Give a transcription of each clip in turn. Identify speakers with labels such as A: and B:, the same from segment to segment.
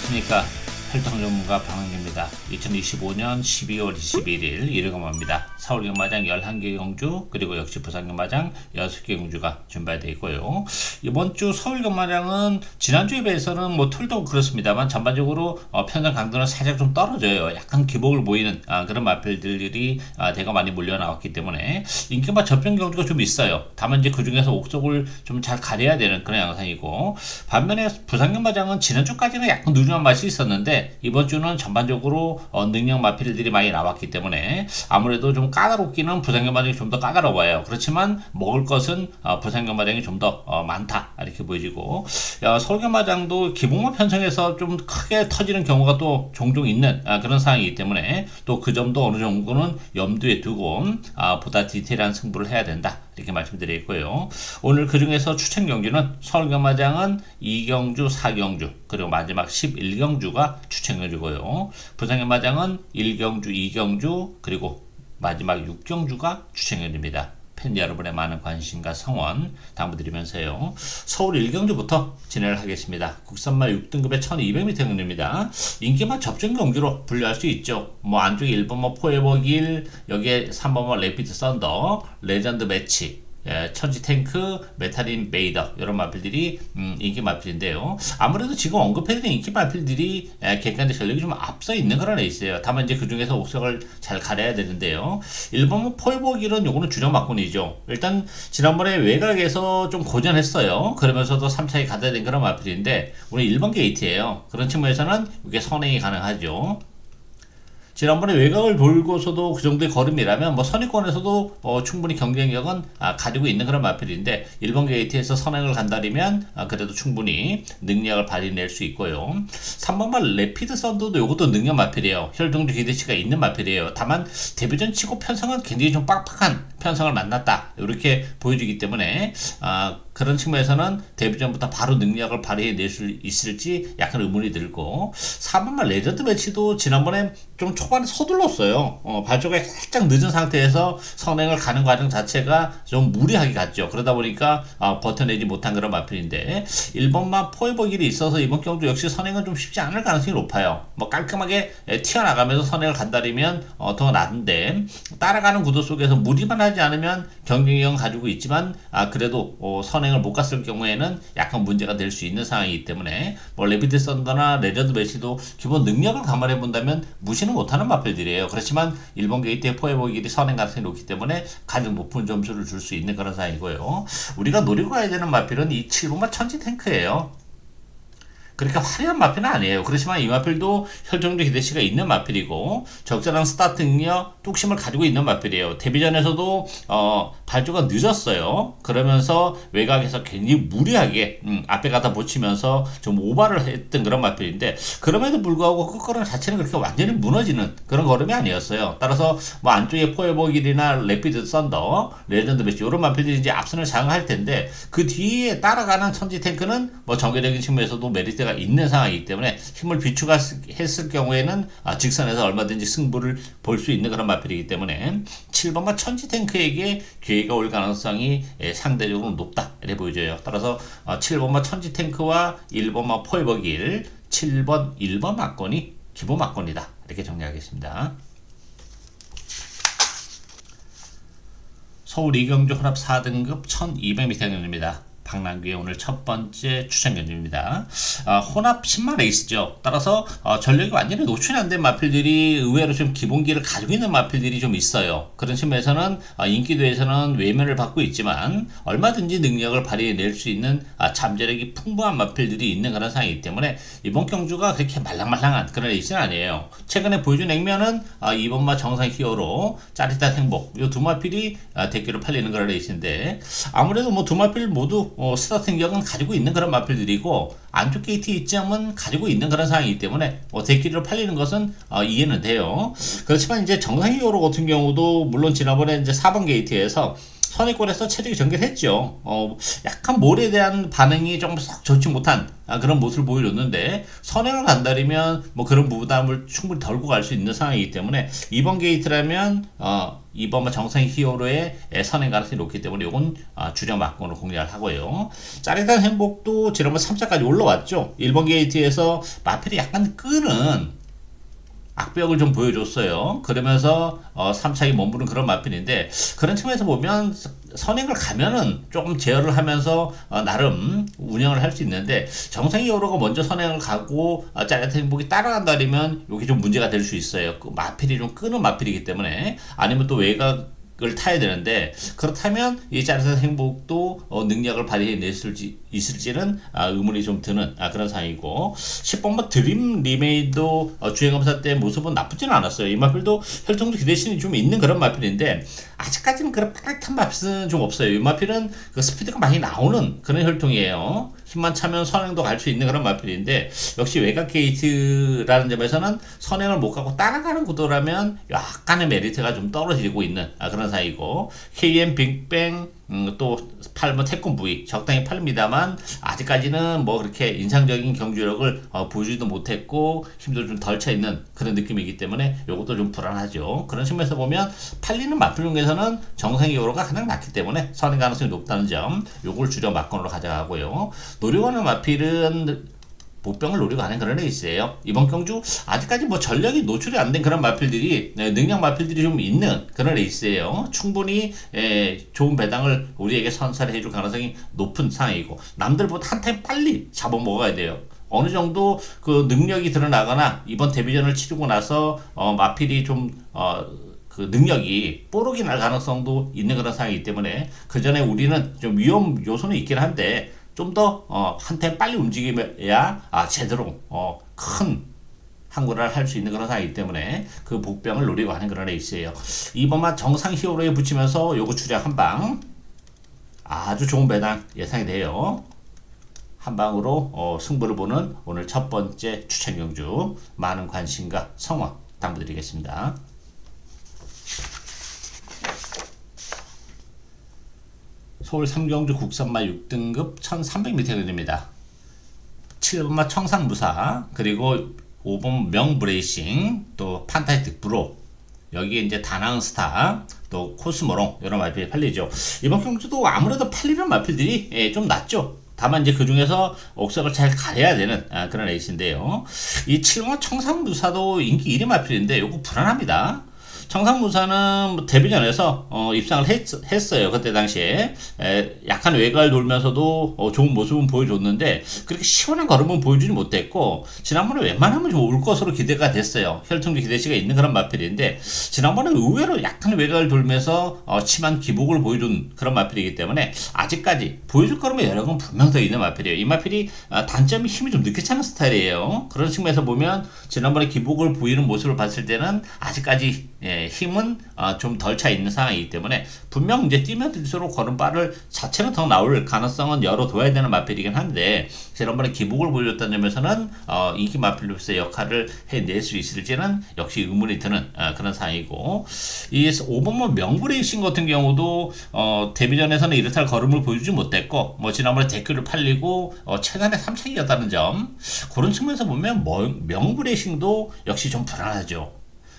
A: 안녕하십니까. 혈당 전문가 방학입니다. 2025년 12월 21일 일요일입니다. 서울 경마장 11개 경주 그리고 역시 부산 경마장 6개 경주가 준비되어 있고요. 이번 주 서울 경마장은 지난주에 비해서는 뭐 털도 그렇습니다만 전반적으로 편성 강도는 살짝 좀 떨어져요. 약간 기복을 보이는 그런 마필들이 대거 많이 몰려 나왔기 때문에 인기마 접전 경주가 좀 있어요. 다만 이제 그 중에서 옥석을 좀 잘 가려야 되는 그런 양상이고, 반면에 부산 경마장은 지난주까지는 약간 누리한 맛이 있었는데 이번 주는 전반적으로 능력 마필들이 많이 나왔기 때문에 아무래도 좀 까다롭기는 부산 경마장이 좀 더 까다로워요. 그렇지만 먹을 것은 부산 경마장이 좀 더 많다 이렇게 보여지고, 서울 경마장도 기복마 편성에서 좀 크게 터지는 경우가 또 종종 있는 그런 상황이기 때문에 또 그 점도 어느 정도는 염두에 두고 보다 디테일한 승부를 해야 된다 이렇게 말씀드리고요. 오늘 그 중에서 추천 경주는 서울 경마장은 2경주, 4경주 그리고 마지막 11경주가 추천 경주고요. 부산 경마장은 1경주, 2경주 그리고 마지막 6경주가 추천 경주입니다. 팬 여러분의 많은 관심과 성원 당부드리면서요. 서울 1경주부터 진행을 하겠습니다. 국산말 6등급의 1200m 경주입니다. 인기만 접전 경주로 분류할 수 있죠. 뭐 안쪽에 1번마 포에버 길, 여기에 3번마 레피드 썬더, 레전드 매치, 천지 탱크, 메탈인 베이더 이런 마필들이 인기 마필인데요. 아무래도 지금 언급해드린 인기 마필들이 객관적 전력이 좀 앞서 있는 그런 레이스예요. 다만 이제 그 중에서 옥석을 잘 가려야 되는데요. 1번 포에버길은 요거는 주력 막군이죠. 일단 지난번에 외곽에서 좀 고전했어요. 그러면서도 3차에 가져야 된 그런 마필인데 오늘 1번 게이트예요. 그런 측면에서는 이게 선행이 가능하죠. 지난번에 외곽을 돌고서도 그 정도의 걸음이라면 뭐 선의권에서도 충분히 경쟁력은 가지고 있는 그런 마필인데 1번 게이트에서 선행을 간다면 그래도 충분히 능력을 발휘낼 수 있고요. 3번만 레피드 썬더도 이것도 능력 마필이에요. 혈등주 기대치가 있는 마필이에요. 다만 데뷔전 치고 편성은 굉장히 좀 빡빡한 편성을 만났다 이렇게 보여주기 때문에 그런 측면에서는 데뷔전부터 바로 능력을 발휘해낼 수 있을지 약간 의문이 들고, 4번만 레전드 매치도 지난번에 좀 초반에 서둘렀어요. 발족이 살짝 늦은 상태에서 선행을 가는 과정 자체가 좀 무리하게 갔죠. 그러다 보니까 버텨내지 못한 그런 마필인데 1번만 포에버 길이 있어서 이번 경주 역시 선행은 좀 쉽지 않을 가능성이 높아요. 뭐 깔끔하게 튀어나가면서 선행을 간다면 더 나은데 따라가는 구도 속에서 무리만 하지 않으면 경쟁력은 가지고 있지만 그래도 선행을 못 갔을 경우에는 약간 문제가 될 수 있는 상황이기 때문에 뭐 레비드 썬더나 레전드 매치도 기본 능력을 감안해 본다면 무시는 못하는 마필들이에요. 그렇지만 일본 게이트의 포에버 길이 선행 가능성이 높기 때문에 가장 높은 점수를 줄 수 있는 그런 상황이고요. 우리가 노리고 가야 되는 마필은 이 7번마 천지 탱크예요. 그렇게 화려한 마필은 아니에요. 그렇지만 이 마필도 혈정주 기대치가 있는 마필이고 적절한 스타트 능력, 뚝심을 가지고 있는 마필이에요. 데뷔전에서도 발주가 늦었어요. 그러면서 외곽에서 굉장히 무리하게 앞에 갖다 붙이면서 좀 오버를 했던 그런 마필인데, 그럼에도 불구하고 그 걸음 자체는 그렇게 완전히 무너지는 그런 걸음이 아니었어요. 따라서 뭐 안쪽에 포에버 길이나 레피드 썬더, 레전드 매치 이런 마필들이 이제 앞선을 장악할 텐데 그 뒤에 따라가는 천지 탱크는 뭐 전개적인 측면에서도 메리트가 있는 상황이기 때문에 힘을 비축했을 경우에는 직선에서 얼마든지 승부를 볼 수 있는 그런 마필이기 때문에 7번마 천지 탱크에게 기회가 올 가능성이 상대적으로 높다 이렇게 보여져요. 따라서 7번마 천지 탱크와 1번마 포에버 길, 7번 1번 막건이 기본 막건이다 이렇게 정리하겠습니다. 서울 이경주 혼합 4등급 1200m 경주입니다. 박남규의 오늘 첫 번째 추천 경주입니다. 혼합 10만 레이스죠. 따라서 전력이 완전히 노출이 안 된 마필들이 의외로 좀 기본기를 가지고 있는 마필들이 좀 있어요. 그런 측면에서는 인기도에서는 외면을 받고 있지만 얼마든지 능력을 발휘해낼 수 있는 잠재력이 풍부한 마필들이 있는 그런 상황이기 때문에 이번 경주가 그렇게 말랑말랑한 그런 레이스는 아니에요. 최근에 보여준 액면은 2번마 정상 히어로, 짜릿한 행복 이 두 마필이 대기로 팔리는 그런 레이스인데, 아무래도 뭐 두 마필 모두 스타트 능력은 가지고 있는 그런 마필들이고 안쪽 게이트 입장은 가지고 있는 그런 상황이기 때문에 대기로 팔리는 것은 이해는 돼요. 그렇지만 이제 정상 히어로 같은 경우도 물론 지난번에 이제 4번 게이트에서 선의권에서 체력이 전개했죠. 약간 몰에 대한 반응이 좀 썩 좋지 못한 그런 모습을 보여줬는데 선행을 간다면 뭐 그런 부담을 충분히 덜고 갈 수 있는 상황이기 때문에 이번 게이트라면 이번 정상 히어로의 선행 가능성이 높기 때문에 이건 주력 막공으로 공략을 하고요. 짜릿한 행복도 지난번 3차까지 올라왔죠. 1번 게이트에서 마필이 약간 끄는 악벽을 좀 보여줬어요. 그러면서 3차에 머무른 그런 마필인데 그런 측면에서 보면 선행을 가면은 조금 제어를 하면서 나름 운영을 할 수 있는데 정상이 여러가 먼저 선행을 가고 짜릿한 행복이 따라간다면 이게 좀 문제가 될 수 있어요. 그 마필이 좀 끄는 마필이기 때문에 아니면 또 외곽을 타야 되는데 그렇다면 이 짜릿한 행복도 능력을 있을지는 의문이 좀 드는 그런 상황이고 10번번 드림 리메이도 주행검사 때 모습은 나쁘지는 않았어요. 이 마필도 혈통도 기대신이 좀 있는 그런 마필인데 아직까지는 그런 빠릿한 마필은 좀 없어요. 이 마필은 그 스피드가 많이 나오는 그런 혈통이에요. 힘만 차면 선행도 갈 수 있는 그런 마필인데 역시 외곽 게이트라는 점에서는 선행을 못 가고 따라가는 구도라면 약간의 메리트가 좀 떨어지고 있는 그런 사이고 KM 빅뱅 또 팔, 태권 부위 적당히 팔립니다만 아직까지는 뭐 그렇게 인상적인 경주력을 보여주지도 못했고 힘도 좀 덜 차 있는 그런 느낌이기 때문에 이것도 좀 불안하죠. 그런 측면에서 보면 팔리는 마필 중에서는 정상의 요로가 가장 낮기 때문에 선행 가능성이 높다는 점 요걸 주력 막건으로 가져가고요. 노려가는 마필은 보병을 노리고 하는 그런 레이스예요. 이번 경주 아직까지 뭐 전력이 노출이 안 된 그런 마필들이 능력 마필들이 좀 있는 그런 레이스예요. 충분히 좋은 배당을 우리에게 선사를 해줄 가능성이 높은 상황이고 남들보다 한 타임 빨리 잡아먹어야 돼요. 어느 정도 그 능력이 드러나거나 이번 데뷔전을 치르고 나서 마필이 좀 그 능력이 뽀록이 날 가능성도 있는 그런 상황이기 때문에 그 전에 우리는 좀 위험 요소는 있긴 한데 좀 더 한템 빨리 움직이야 제대로 큰 항구를 할 수 있는 그런 상황이기 때문에 그 복병을 노리고 하는 그런 레이스예요. 이번만 정상 히어로에 붙이면서 요거 주력 한방 아주 좋은 배당 예상이 돼요. 한방으로 승부를 보는 오늘 첫 번째 추천 경주 많은 관심과 성원 당부드리겠습니다. 서울 삼경주 국산마 6등급 1300m 됩니다. 7번마 청상무사 그리고 5번 명브레이싱 또 판타스틱 브로 여기에 이제 다낭스타 또 코스모롱 이런 마필이 팔리죠. 이번 경주도 아무래도 팔리는 마필들이 좀 낮죠. 다만 이제 그 중에서 옥석을 잘 가려야 되는 그런 레이스인데요. 이 7번 청상무사도 인기 1위 마필인데 요거 불안합니다. 청상무사는 뭐 데뷔전에서 입상을 했어요. 그때 당시에 약간 외곽을 돌면서도 좋은 모습은 보여줬는데 그렇게 시원한 걸음은 보여주지 못했고 지난번에 웬만하면 좀 올 것으로 기대가 됐어요. 혈통도 기대치가 있는 그런 마필인데 지난번에 의외로 약간 외곽을 돌면서 심한 기복을 보여준 그런 마필이기 때문에 아직까지 보여줄 거라면 여러 건 분명 더 있는 마필이에요. 이 마필이 단점이 힘이 좀 늦게 차는 스타일이에요. 그런 측면에서 보면 지난번에 기복을 보이는 모습을 봤을 때는 아직까지 힘은 좀 덜 차 있는 상황이기 때문에 분명 이제 뛰면 뛸수록 걸음발을 자체는 더 나올 가능성은 열어둬야 되는 마필이긴 한데 지난번에 기복을 보여줬다는 점에서는 인기 마필로서의 역할을 해낼 수 있을지는 역시 의문이 드는 그런 상황이고 이 5번만 명브레이싱 같은 경우도 데뷔전에서는 이렇다 할 걸음을 보여주지 못했고 뭐 지난번에 댓글을 팔리고 최단의 3차이였다는 점 그런 측면에서 보면 명브레이싱도 역시 좀 불안하죠.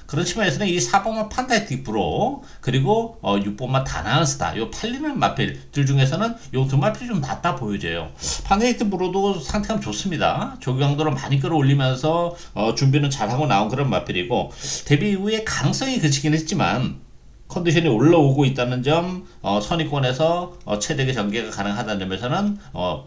A: 그런 측면에서는 이 4번만 판타스틱 브로 그리고 6번만 다나스타 요 팔리는 마필들 중에서는 요 두 마필이 좀 낫다 보여져요. 판타스틱 브로도 상태가 좋습니다. 조경도를 많이 끌어올리면서 준비는 잘하고 나온 그런 마필이고 데뷔 이후에 가능성이 그치긴 했지만 컨디션이 올라오고 있다는 점, 선의권에서 최대의 전개가 가능하다는 점에서는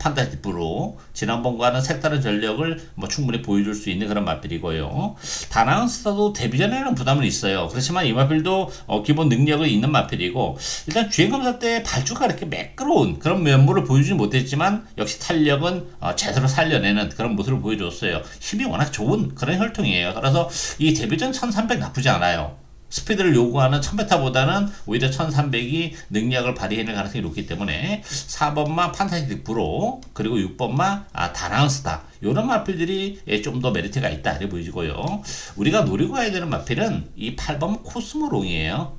A: 판타스틱 브로 지난번과는 색다른 전력을 충분히 보여줄 수 있는 그런 마필이고요. 다나운스타도 데뷔전에는 부담은 있어요. 그렇지만 이 마필도 기본 능력이 있는 마필이고 일단 주행검사 때 발주가 이렇게 매끄러운 그런 면모를 보여주지 못했지만 역시 탄력은 제대로 살려내는 그런 모습을 보여줬어요. 힘이 워낙 좋은 그런 혈통이에요. 그래서 이 데뷔전 1300 나쁘지 않아요. 스피드를 요구하는 1000m보다는 오히려 1300이 능력을 발휘해낼 가능성이 높기 때문에 4번마 판타스틱 브로 그리고 6번마 다낭스타 이런 마필들이 좀 더 메리트가 있다 이렇게 보여지고요. 우리가 노리고 가야 되는 마필은 이 8번 코스모롱이에요.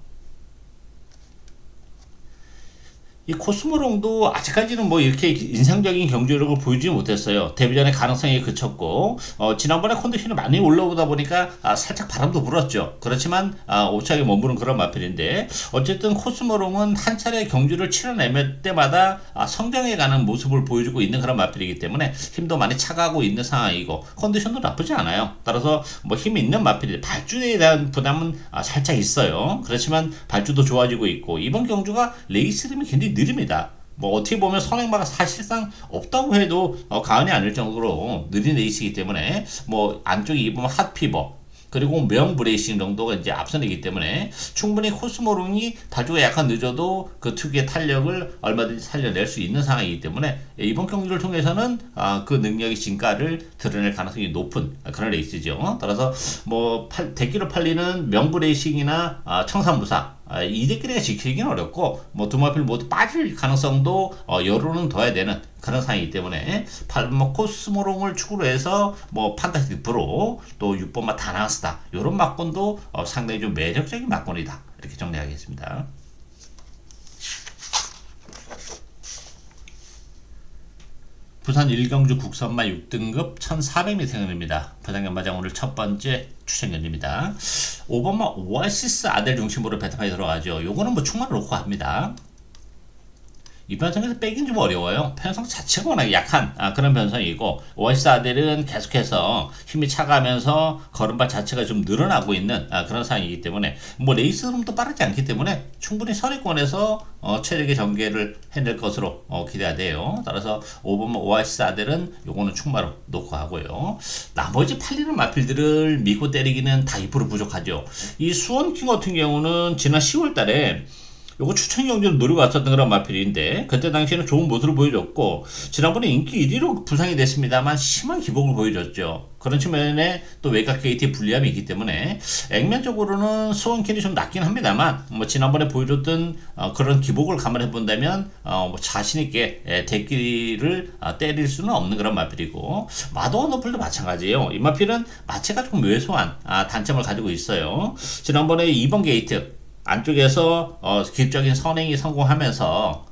A: 이 코스모롱도 아직까지는 뭐 이렇게 인상적인 경주력을 보여주지 못했어요. 데뷔전의 가능성이 그쳤고, 지난번에 컨디션이 많이 올라오다 보니까 살짝 바람도 불었죠. 그렇지만 오차게 머무른 그런 마필인데, 어쨌든 코스모롱은 한 차례 경주를 치러낼 때마다 성장해가는 모습을 보여주고 있는 그런 마필이기 때문에 힘도 많이 차가고 있는 상황이고 컨디션도 나쁘지 않아요. 따라서 뭐 힘 있는 마필이 발주에 대한 부담은 살짝 있어요. 그렇지만 발주도 좋아지고 있고 이번 경주가 레이스 림이 굉장히 느립니다. 뭐 어떻게 보면 선행마가 사실상 없다고 해도 과언이 아닐 정도로 느린 레이스이기 때문에 뭐 안쪽에 입으면 핫피버 그리고 명브레이싱 정도가 이제 앞선이기 때문에 충분히 코스모롱이 발주가 약간 늦어도 그 특유의 탄력을 얼마든지 살려낼 수 있는 상황이기 때문에 이번 경기를 통해서는 그 능력의 진가를 드러낼 가능성이 높은 그런 레이스죠. 따라서 뭐 대기로 팔리는 명브레이싱이나 청산무사 이 대끼리가 지키기는 어렵고 뭐 두 마필 모두 빠질 가능성도 여론은 둬야 되는 그런 상황이기 때문에 뭐 코스모롱을 축으로 해서 뭐 판타스틱 프로 또 6번마 다나스다 이런 막권도 상당히 좀 매력적인 막권이다 이렇게 정리하겠습니다. 부산 1경주 국선마 6등급 1400m입니다. 부산경마장 오늘 첫 번째 추천견입니다. 5번마 오아시스 아델 중심으로 베타파이 들어가죠. 요거는 뭐 충만을 놓고 합니다. 이 변성에서 빼긴 좀 어려워요. 편성 자체가 워낙 약한 그런 변성이고 오아시스 아델은 계속해서 힘이 차가면서 걸음발 자체가 좀 늘어나고 있는 그런 상황이기 때문에 뭐 레이스 흐름도 빠르지 않기 때문에 충분히 선의권에서 체력의 전개를 해낼 것으로 기대가 돼요. 따라서 5번 오아시스 아델은 요거는 충마로 놓고 하고요. 나머지 팔리는 마필들을 미고 때리기는 다 2% 부족하죠. 이 수원킹 같은 경우는 지난 10월 달에 요거 추천 경주를 노리고 왔었던 그런 마필인데 그때 당시에는 좋은 모습을 보여줬고 지난번에 인기 1위로 부상이 됐습니다만 심한 기복을 보여줬죠. 그런 측면에 또 외곽 게이트의 불리함이 있기 때문에 액면적으로는 수원캔이 좀 낮긴 합니다만 뭐 지난번에 보여줬던 그런 기복을 감안해 본다면 뭐 자신있게 대끼를 때릴 수는 없는 그런 마필이고 마도어 너플도 마찬가지예요. 이 마필은 마체가 조금 왜소한 단점을 가지고 있어요. 지난번에 2번 게이트 안쪽에서 기적인 선행이 성공하면서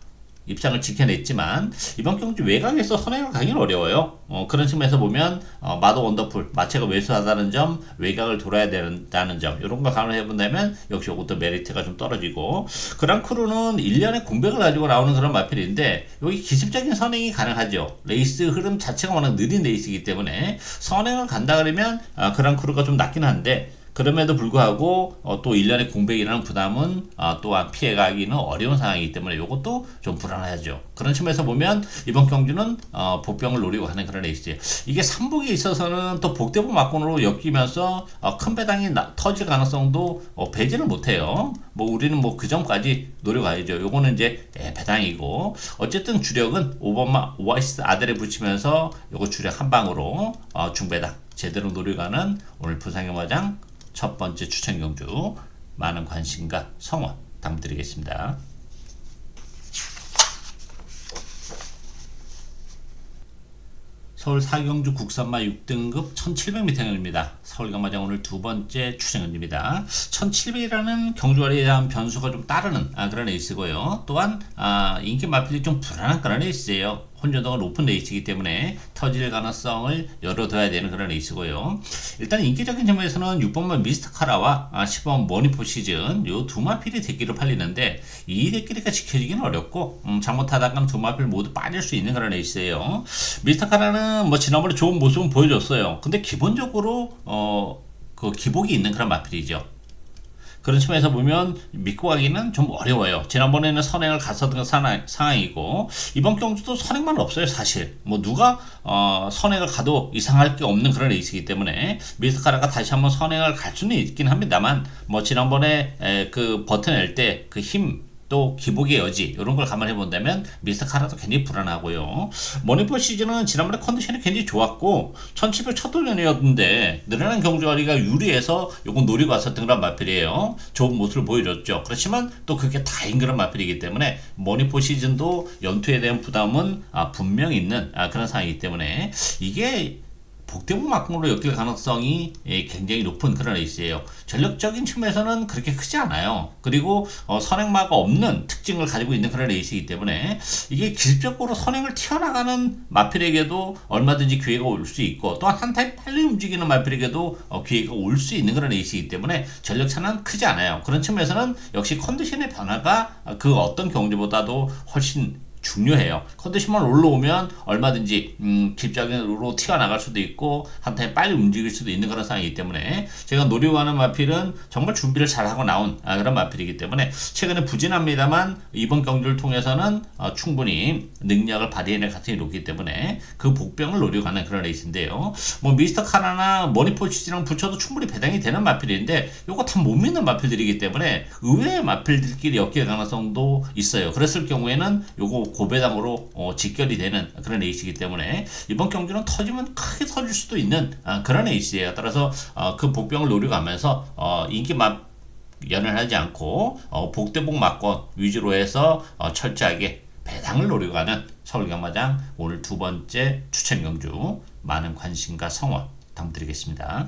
A: 입장을 지켜냈지만 이번 경주 외곽에서 선행을 가기는 어려워요. 그런 측면에서 보면 마도 원더풀 마체가 왜소하다는 점 외곽을 돌아야 된다는 점 이런 거 감안해 본다면 역시 이것도 메리트가 좀 떨어지고 그랑크루는 1년에 공백을 가지고 나오는 그런 마필인데 여기 기습적인 선행이 가능하죠. 레이스 흐름 자체가 워낙 느린 레이스이기 때문에 선행을 간다 그러면 그랑크루가 좀 낮긴 한데 그럼에도 불구하고 또 1년의 공백이라는 부담은 또한 피해가기는 어려운 상황이기 때문에 이것도 좀 불안하죠. 그런 측면에서 보면 이번 경주는 복병을 노리고 하는 그런 레이스. 이게 3복에 있어서는 또 복대복 막권으로 엮이면서 큰 배당이 터질 가능성도 배제를 못해요. 뭐 우리는 뭐 그 점까지 노려가야죠. 요거는 이제 배당이고 어쨌든 주력은 5번마 오아시스 아델에 붙이면서 요거 주력 한 방으로 중배당 제대로 노려가는 오늘 부산경마장 첫 번째 추천 경주 많은 관심과 성원 당부드리겠습니다. 서울 4경주 국산마 6등급 1700m입니다. 서울경마장 오늘 두 번째 추천입니다. 1700이라는 경주거리에 대한 변수가 좀 따르는 그런 레이스고요. 또한 인기 마필이 좀 불안한 그런 레이스예요. 혼전도가 높은 레이스이기 때문에 터질 가능성을 열어둬야 되는 그런 레이스고요. 일단 인기적인 점에서는 6번만 미스터 카라와 10번 머니포 시즌 요 두 마필이 대기로 팔리는데 이 대끼리가 지켜지기는 어렵고 잘못하다가 두 마필 모두 빠질 수 있는 그런 레이스예요. 미스터 카라는 뭐 지난번에 좋은 모습은 보여줬어요. 근데 기본적으로 그 기복이 있는 그런 마필이죠. 그런 측면에서 보면 믿고 가기는 좀 어려워요. 지난번에는 선행을 갔었던 상황이고 이번 경주도 선행만 없어요. 사실 뭐 누가 선행을 가도 이상할 게 없는 그런 레이스이기 때문에 미스카라가 다시 한번 선행을 갈 수는 있긴 합니다만 뭐 지난번에 그 버텨낼 때 그 힘 또 기복의 여지 이런 걸 감안해 본다면 미스터 카라도 굉장히 불안하고요. 머니포 시즌은 지난번에 컨디션이 굉장히 좋았고 1700 첫 돌연이었는데 늘어난 경주거리가 유리해서 요건 노리고 왔었던 그런 마필이에요. 좋은 모습을 보여줬죠. 그렇지만 또 그게 다인 그런 마필이기 때문에 머니포 시즌도 연투에 대한 부담은 분명히 있는 그런 상황이기 때문에 이게 복대복 막공으로 엮일 가능성이 굉장히 높은 그런 레이스예요. 전력적인 측면에서는 그렇게 크지 않아요. 그리고 선행마가 없는 특징을 가지고 있는 그런 레이스이기 때문에 이게 기습적으로 선행을 튀어나가는 마필에게도 얼마든지 기회가 올 수 있고, 또한 한타임 빨리 움직이는 마필에게도 기회가 올 수 있는 그런 레이스이기 때문에 전력차는 크지 않아요. 그런 측면에서는 역시 컨디션의 변화가 그 어떤 경주보다도 훨씬 중요해요. 컨디션만 올라오면 얼마든지 기습적으로 튀어나갈 수도 있고 한타임 빨리 움직일 수도 있는 그런 상황이기 때문에 제가 노리고 하는 마필은 정말 준비를 잘하고 나온 그런 마필이기 때문에 최근에 부진합니다만 이번 경주를 통해서는 충분히 능력을 발휘해낼 가능성이 높기 때문에 그 복병을 노리고 가는 그런 레이스인데요. 뭐 미스터 카나나 머니포치랑 붙여도 충분히 배당이 되는 마필인데 요거 다 못 믿는 마필들이기 때문에 의외의 마필들끼리 엮일 가능성도 있어요. 그랬을 경우에는 요거 고배당으로 직결이 되는 그런 레이스이기 때문에 이번 경주는 터지면 크게 터질 수도 있는 그런 레이스예요. 따라서 그 복병을 노려가면서 인기 맛 연연하지 않고 복대복 막권 위주로 해서 철저하게 배당을 노리고 가는 서울경마장 오늘 두 번째 추천 경주 많은 관심과 성원 부탁드리겠습니다.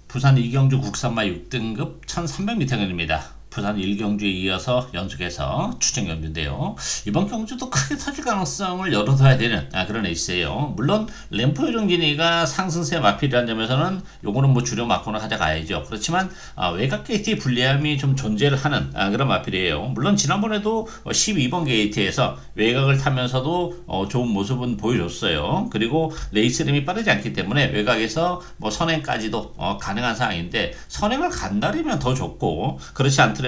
A: 부산 2경주 국산마 6등급 1300m입니다. 부산 1경주에 이어서 연속해서 추천 경주인데요. 이번 경주도 크게 터질 가능성을 열어둬야 되는 그런 레이스예요. 물론 램프 요정진이가 상승세 마필이라는 점에서는 요거는 뭐 주력 맞고는 가져가야죠. 그렇지만 외곽 게이트의 불리함이 좀 존재를 하는 그런 마필이에요. 물론 지난번에도 12번 게이트에서 외곽을 타면서도 좋은 모습은 보여줬어요. 그리고 레이스림이 빠르지 않기 때문에 외곽에서 뭐 선행까지도 가능한 상황인데 선행을 간다리면 더 좋고, 그렇지 않더라도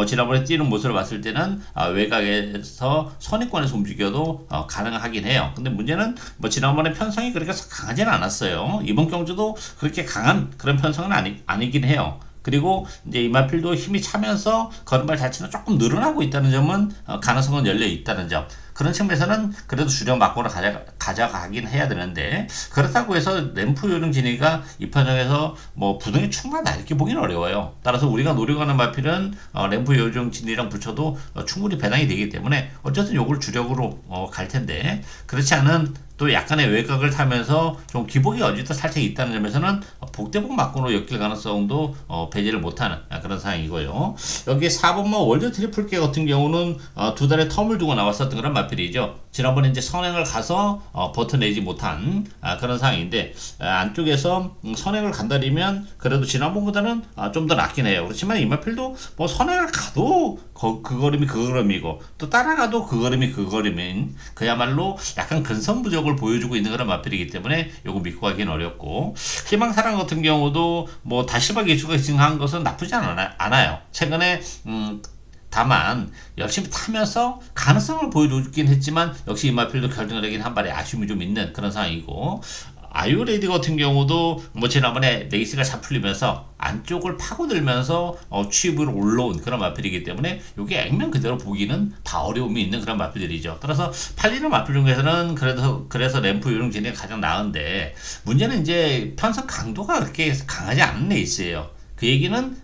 A: 지난번에 뛰는 모습을 봤을 때는 외곽에서 선행권에서 움직여도 가능하긴 해요. 근데 문제는 뭐 지난번에 편성이 그렇게 강하지는 않았어요. 이번 경주도 그렇게 강한 그런 편성은 아니긴 해요. 그리고 이제 이마필도 힘이 차면서 걸음발 자체는 조금 늘어나고 있다는 점은 가능성은 열려 있다는 점. 그런 측면에서는 그래도 주력 막고를 가져가긴 해야 되는데, 그렇다고 해서 램프 요령 진이가 이 편성에서 뭐 부동이 충분하다 이렇게 보기는 어려워요. 따라서 우리가 노리고 하는 마필은 램프 요령 진이랑 붙여도 충분히 배당이 되기 때문에 어쨌든 요걸 주력으로 갈 텐데, 그렇지 않은 또 약간의 외곽을 타면서 좀 기복이 어디도 살짝 있다는 점에서는 복대복 막고로 엮일 가능성도 배제를 못하는 그런 상황이고요. 여기 4번마 월드 트리플계 같은 경우는 두 달의 텀을 두고 나왔었던 그런 마필이죠. 지난번에 이제 선행을 가서 버텨내지 못한 그런 상황인데, 안쪽에서 선행을 간다리면 그래도 지난번보다는 좀 더 낫긴 해요. 그렇지만 이 마필도 뭐 선행을 가도 그 걸음이 그 걸음이고 또 따라가도 그 걸음이 그 걸음인 그야말로 약간 근성부족을 보여주고 있는 그런 마필이기 때문에 요거 믿고 가기는 어렵고, 희망사랑 같은 경우도 뭐 다시바 기수가 증한 것은 나쁘지 않아요. 최근에 다만 열심히 타면서 가능성을 보여주긴 했지만 역시 이마필도 결정을 하긴 한 발에 아쉬움이 좀 있는 그런 상황이고, 아이오레이드 같은 경우도 뭐 지난번에 레이스가 잘 풀리면서 안쪽을 파고들면서 취입으로 올라온 그런 마필이기 때문에 이게 액면 그대로 보기는 다 어려움이 있는 그런 마필들이죠. 따라서 팔리는 마필 중에서는 그래서 램프 요령 진행이 가장 나은데, 문제는 이제 편성 강도가 그렇게 강하지 않은 레이스예요. 그 얘기는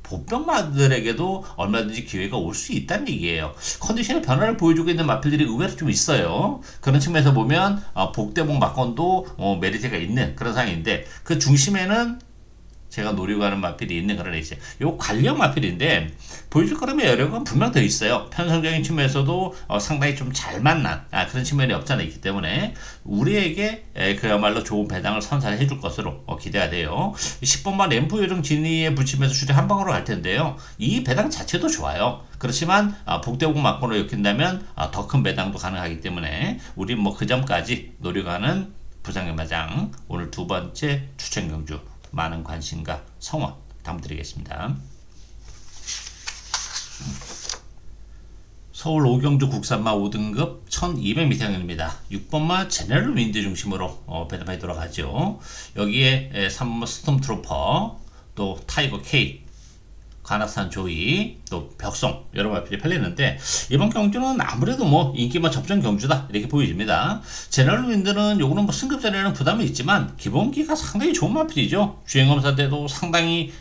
A: 보병마들에게도 얼마든지 기회가 올 수 있다는 얘기예요. 컨디션의 변화를 보여주고 있는 마필들이 의외로 좀 있어요. 그런 측면에서 보면 복대복 막건도 메리트가 있는 그런 상황인데, 그 중심에는 제가 노리고 하는 마필이 있는 그런 레이스예요. 요 관련 마필인데 보여줄 거라면 여력은 분명 더 있어요. 편성적인 측면에서도 상당히 좀 잘 만난 그런 측면이 없잖아 있기 때문에 우리에게 그야말로 좋은 배당을 선사해 줄 것으로 기대가 돼요. 10번만 램프 요정 진이에 붙이면서 주력 한 방으로 갈 텐데요. 이 배당 자체도 좋아요. 그렇지만 복대복 막고로 엮인다면 더 큰 배당도 가능하기 때문에 우리 뭐 그 점까지 노려가는 부산경마장 오늘 두 번째 추천 경주 많은 관심과 성원 부탁드리겠습니다. 서울 5경주 국산마 5등급 1200m입니다. 6번마 제네럴 윈드 중심으로 배당이 돌아가죠. 여기에 3번마 스톰트로퍼, 또 타이거 K, 관악산 조이, 또 벽송 여러 마필이 팔리는데, 이번 경주는 아무래도 뭐 인기만 접전 경주다 이렇게 보여집니다. 제너럴 윈드는 요거는 뭐 승급 자리에는 부담이 있지만 기본기가 상당히 좋은 마필이죠. 주행검사 때도 상당히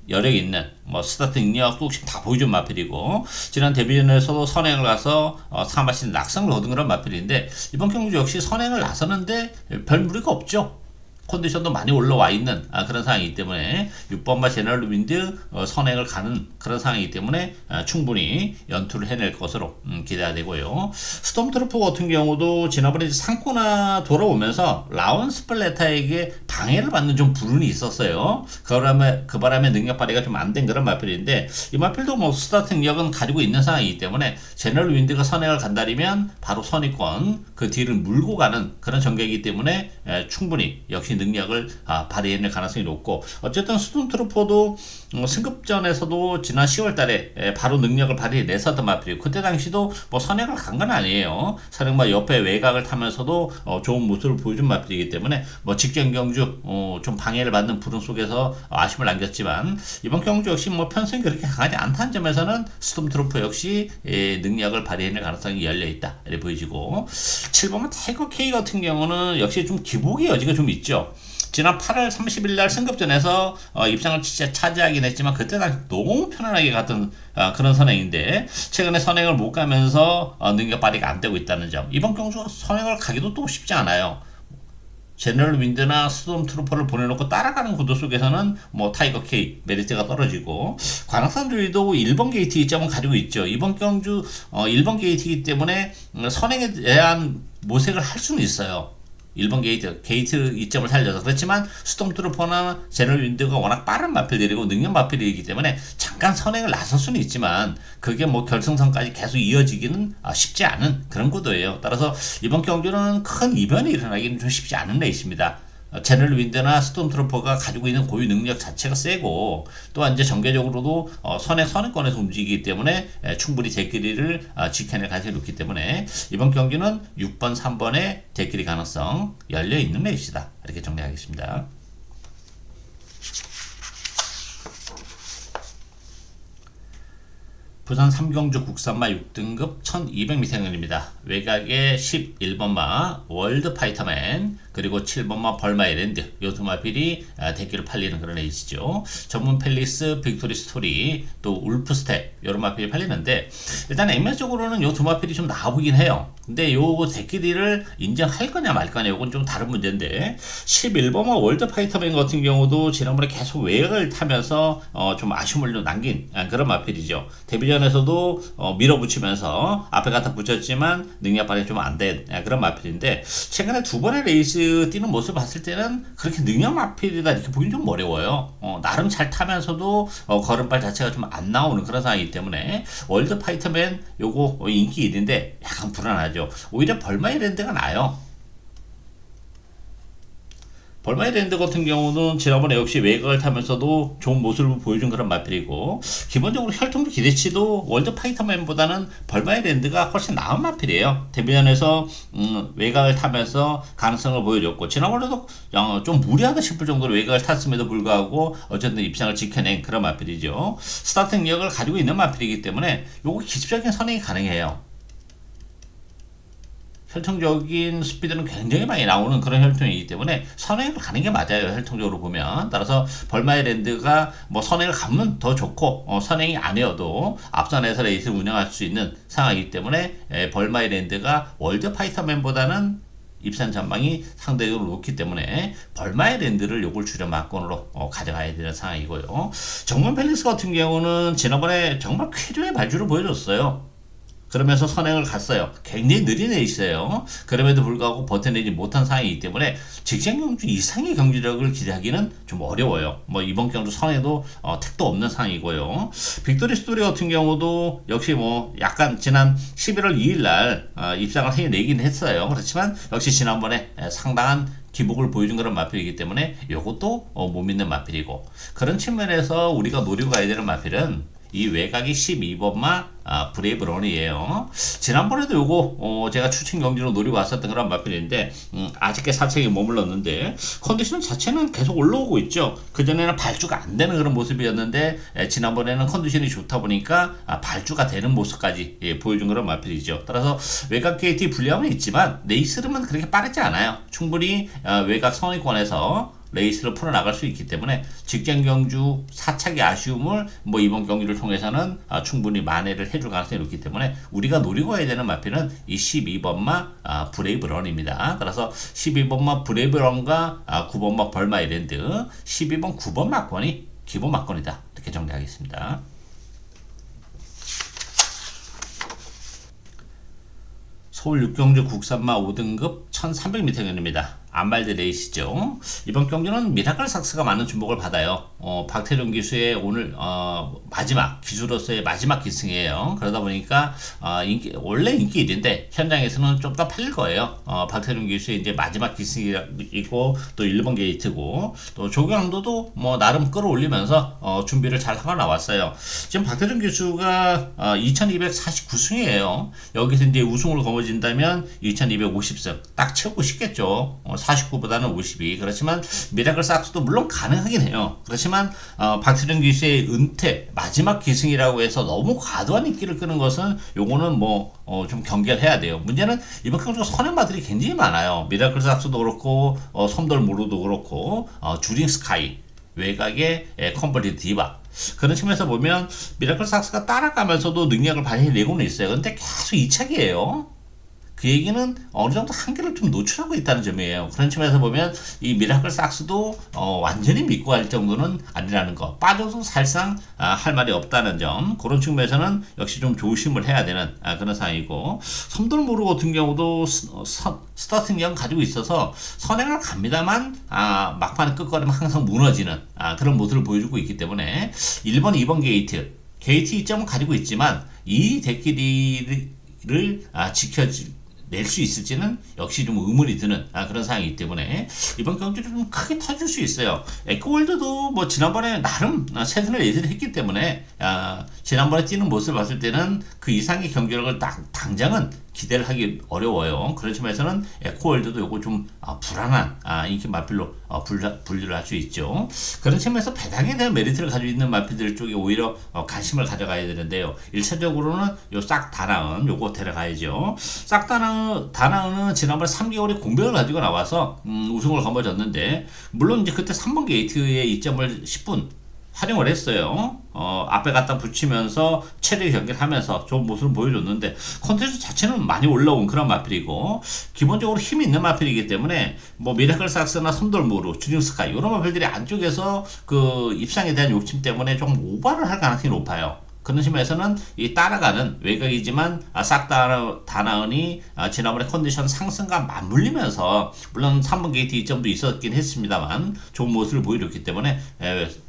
A: 여력 있는 뭐 스타트 능력 뚝심 다 보여준 마필이고 지난 데뷔전에서도 선행을 가서 사마신 낙성을 얻은 그런 마필인데 이번 경주 역시 선행을 나서는데 별 무리가 없죠. 컨디션도 많이 올라와 있는 그런 상황이기 때문에 6번마 제너럴 윈드 선행을 가는 그런 상황이기 때문에 충분히 연투를 해낼 것으로 기대가 되고요. 스톰트루퍼 같은 경우도 지난번에 상코나 돌아오면서 라온 스플레타에게 방해를 받는 좀 불운이 있었어요. 그 바람에 능력 발휘가 좀 안 된 그런 마필인데 이 마필도 뭐 스타트 능력은 가지고 있는 상황이기 때문에 제너럴 윈드가 선행을 간다면 바로 선의권 그 뒤를 물고 가는 그런 전개이기 때문에 충분히 역시 능력을 발휘해낼 가능성이 높고 어쨌든 스톰트루퍼도 승급전에서도 지난 10월달에 바로 능력을 발휘해냈었던 마필이고 그때 당시도 뭐 선행을 간 건 아니에요. 선행마 옆에 외곽을 타면서도 좋은 모습을 보여준 마필이기 때문에 뭐 직전 경주 좀 방해를 받는 불운 속에서 아쉬움을 남겼지만 이번 경주 역시 뭐 편성이 그렇게 강하지 않다는 점에서는 스톰트루퍼 역시 능력을 발휘해낼 가능성이 열려있다 이렇게 보여지고 7번은 태거 K 같은 경우는 역시 좀 기복의 여지가 좀 있죠. 지난 8월 30일 날 승급전에서 입상을 진짜 차지하긴 했지만 그때 당시 너무 편안하게 갔던 그런 선행인데 최근에 선행을 못 가면서 능력 발휘가 안 되고 있다는 점. 이번 경주가 선행을 가기도 또 쉽지 않아요. 제너럴 윈드나 스톰트루퍼를 보내놓고 따라가는 구도 속에서는 뭐 타이거 K 메리트가 떨어지고 관악산주의도 1번 게이트 이점은 가지고 있죠. 이번 경주 1번 게이트이기 때문에 선행에 대한 모색을 할 수는 있어요. 1번 게이트 이점을 살려서 그렇지만 스톰트루퍼나 제너럴 윈드가 워낙 빠른 마필들이고 능력 마필이기 때문에 잠깐 선행을 나설 수는 있지만 그게 뭐 결승선까지 계속 이어지기는 쉽지 않은 그런 구도예요. 따라서 이번 경주는 큰 이변이 일어나기는 좀 쉽지 않은 레이스입니다. 제너럴 윈드나 스톰트루퍼가 가지고 있는 고유 능력 자체가 세고 또한 이제 전개적으로도 선행권에서 움직이기 때문에 충분히 대끼리를 지켜낼 가능성이 높기 때문에 이번 경기는 6번, 3번의 대끼리 가능성 열려있는 레이스다 이렇게 정리하겠습니다. 부산 3경주 국산마 6등급 1200m입니다. 외곽에 11번마 월드파이터맨 그리고 7번마 벌마이랜드 요 두 마필이 대기를 팔리는 그런 레이스죠. 전문 팰리스, 빅토리 스토리 또 울프스텝 요런 마필이 팔리는데 일단 액면적으로는 요 두 마필이 좀 나아 보이긴 해요. 근데 요 대끼리를 인정할 거냐 말 거냐 요건 좀 다른 문제인데 11번마 월드파이터맨 같은 경우도 지난번에 계속 외곽을 타면서 좀 아쉬움을 남긴 그런 마필이죠. 데뷔전에서도 밀어붙이면서 앞에 갖다 붙였지만 능력 발휘 좀 안 된 그런 마필인데 최근에 두 번의 레이스 뛰는 모습을 봤을 때는 그렇게 능력 마필이다 이렇게 보기는 좀 어려워요. 나름 잘 타면서도 걸음발 자체가 좀 안 나오는 그런 상황이기 때문에 월드 파이터맨 요거 인기 1인데 약간 불안하죠. 오히려 벌마이랜드가 나아요. 벌마이랜드 같은 경우는 지난번에 역시 외곽을 타면서도 좋은 모습을 보여준 그런 마필이고 기본적으로 혈통도 기대치도 월드 파이터맨보다는 벌마이랜드가 훨씬 나은 마필이에요. 데뷔전에서 외곽을 타면서 가능성을 보여줬고 지난번에도 좀 무리하다 싶을 정도로 외곽을 탔음에도 불구하고 어쨌든 입상을 지켜낸 그런 마필이죠. 스타트 능력을 가지고 있는 마필이기 때문에 요거 기습적인 선행이 가능해요. 혈통적인 스피드는 굉장히 많이 나오는 그런 혈통이기 때문에 선행을 가는 게 맞아요. 혈통적으로 보면. 따라서 벌마이랜드가 뭐 선행을 가면 더 좋고 선행이 아니어도 앞선에서 레이스를 운영할 수 있는 상황이기 때문에 벌마이랜드가 월드 파이터맨보다는 입산 전망이 상대적으로 높기 때문에 벌마이랜드를 요걸 주력 막권으로 가져가야 되는 상황이고요. 정문 팰리스 같은 경우는 지난번에 정말 쾌조의 발주를 보여줬어요. 그러면서 선행을 갔어요. 굉장히 느린 레이스예요. 그럼에도 불구하고 버텨내지 못한 상황이기 때문에 직전 경주 이상의 경기력을 기대하기는 좀 어려워요. 뭐 이번 경주 선행도 택도 없는 상황이고요. 빅토리 스토리 같은 경우도 역시 뭐 약간 지난 11월 2일 날 입상을 해내긴 했어요. 그렇지만 역시 지난번에 상당한 기복을 보여준 그런 마필이기 때문에 이것도 못 믿는 마필이고 그런 측면에서 우리가 노리고 가야 되는 마필은 이 외곽이 12번마 브레이브런이에요. 지난번에도 요거 제가 추천 경기로 노리고 왔었던 그런 마필인데 아직까지 사책에 머물렀는데 컨디션 자체는 계속 올라오고 있죠. 그전에는 발주가 안 되는 그런 모습이었는데 지난번에는 컨디션이 좋다 보니까 발주가 되는 모습까지 보여준 그런 마필이죠. 따라서 외곽 게이트 불리함은 있지만 레이스 흐름은 그렇게 빠르지 않아요. 충분히 외곽 선의권에서 레이스를 풀어나갈 수 있기 때문에 직전 경주 사착의 아쉬움을 뭐 이번 경기를 통해서는 충분히 만회를 해줄 가능성이 높기 때문에 우리가 노리고 해야 되는 마필은 이 12번마 브레이브런입니다. 그래서 12번마 브레이브런과 9번마 벌마이랜드, 12번 9번 막권이 기본 막권이다, 이렇게 정리하겠습니다. 서울 육경주 국산마 5등급 1300m입니다. 안발대 레이스죠. 이번 경기는 미라클 삭스가 많은 주목을 받아요. 박태룡 기수의 오늘 마지막 기수로서의 마지막 기승이에요. 그러다 보니까 원래 인기 1위인데 현장에서는 좀 더 팔릴 거예요. 박태룡 기수의 이제 마지막 기승이고 또 1번 게이트고 또 조경도도 뭐 나름 끌어올리면서 준비를 잘 하고 나왔어요. 지금 박태룡 기수가 2249승이에요. 여기서 이제 우승을 거머쥔다면 2250승 딱 채우고 싶겠죠. 49보다는 52. 그렇지만 미라클 삭스도 물론 가능하긴 해요. 그렇지만 박태룡 기수의 은퇴 마지막 기승이라고 해서 너무 과도한 인기를 끄는 것은 요거는 뭐 좀 경계해야 돼요. 문제는 이번 경주가 선행마들이 굉장히 많아요. 미라클 삭스도 그렇고 섬돌 모루도 그렇고 주링 스카이, 외곽의 컨버리드 디바, 그런 측면에서 보면 미라클 삭스가 따라가면서도 능력을 발휘해내고는 있어요. 근데 계속 이착이에요. 그 얘기는 어느 정도 한계를 좀 노출하고 있다는 점이에요. 그런 측면에서 보면 이 미라클 삭스도 완전히 믿고 할 정도는 아니라는 거, 빠져도 사실상 할 말이 없다는 점, 그런 측면에서는 역시 좀 조심을 해야 되는 그런 상황이고, 섬돌모루 같은 경우도 스타팅력 가지고 있어서 선행을 갑니다만 막판 끝거리면 항상 무너지는 그런 모습을 보여주고 있기 때문에 1번, 2번 게이트 2점은 가지고 있지만 이 대끼리를 낼 수 있을지는 역시 좀 의문이 드는 그런 상황이기 때문에 이번 경기를 좀 크게 터질 수 있어요. 에코월드도 뭐 지난번에 나름 최선을 예술했기 때문에 지난번에 뛰는 모습을 봤을 때는 그 이상의 경기력을 당장은 기대를 하기 어려워요. 그런 측면에서는 에코월드도 요거 좀 불안한 인기 마필로 분류를 할 수 있죠. 그런 측면에서 배당에 대한 메리트를 가지고 있는 마필들 쪽에 오히려 관심을 가져가야 되는데요. 1차적으로는 요 싹 다나은 요거 데려가야죠. 싹 다나은은 지난번에 3개월의 공백을 가지고 나와서 우승을 거머쥐었는데, 물론 이제 그때 3번 게이트의 이점을 10분 활용을 했어요. 앞에 갖다 붙이면서 체력 경기를 하면서 좋은 모습을 보여줬는데 컨텐츠 자체는 많이 올라온 그런 마필이고 기본적으로 힘이 있는 마필이기 때문에 뭐 미라클 삭스나 섬돌모루, 주링 스카이 이런 마필들이 안쪽에서 그 입상에 대한 욕심 때문에 좀 오버를 할 가능성이 높아요. 그런 심에서는 이 따라가는 외곽이지만 싹 다나은이 지난번에 컨디션 상승과 맞물리면서 물론 3번 게이트 2점도 있었긴 했습니다만 좋은 모습을 보여줬기 때문에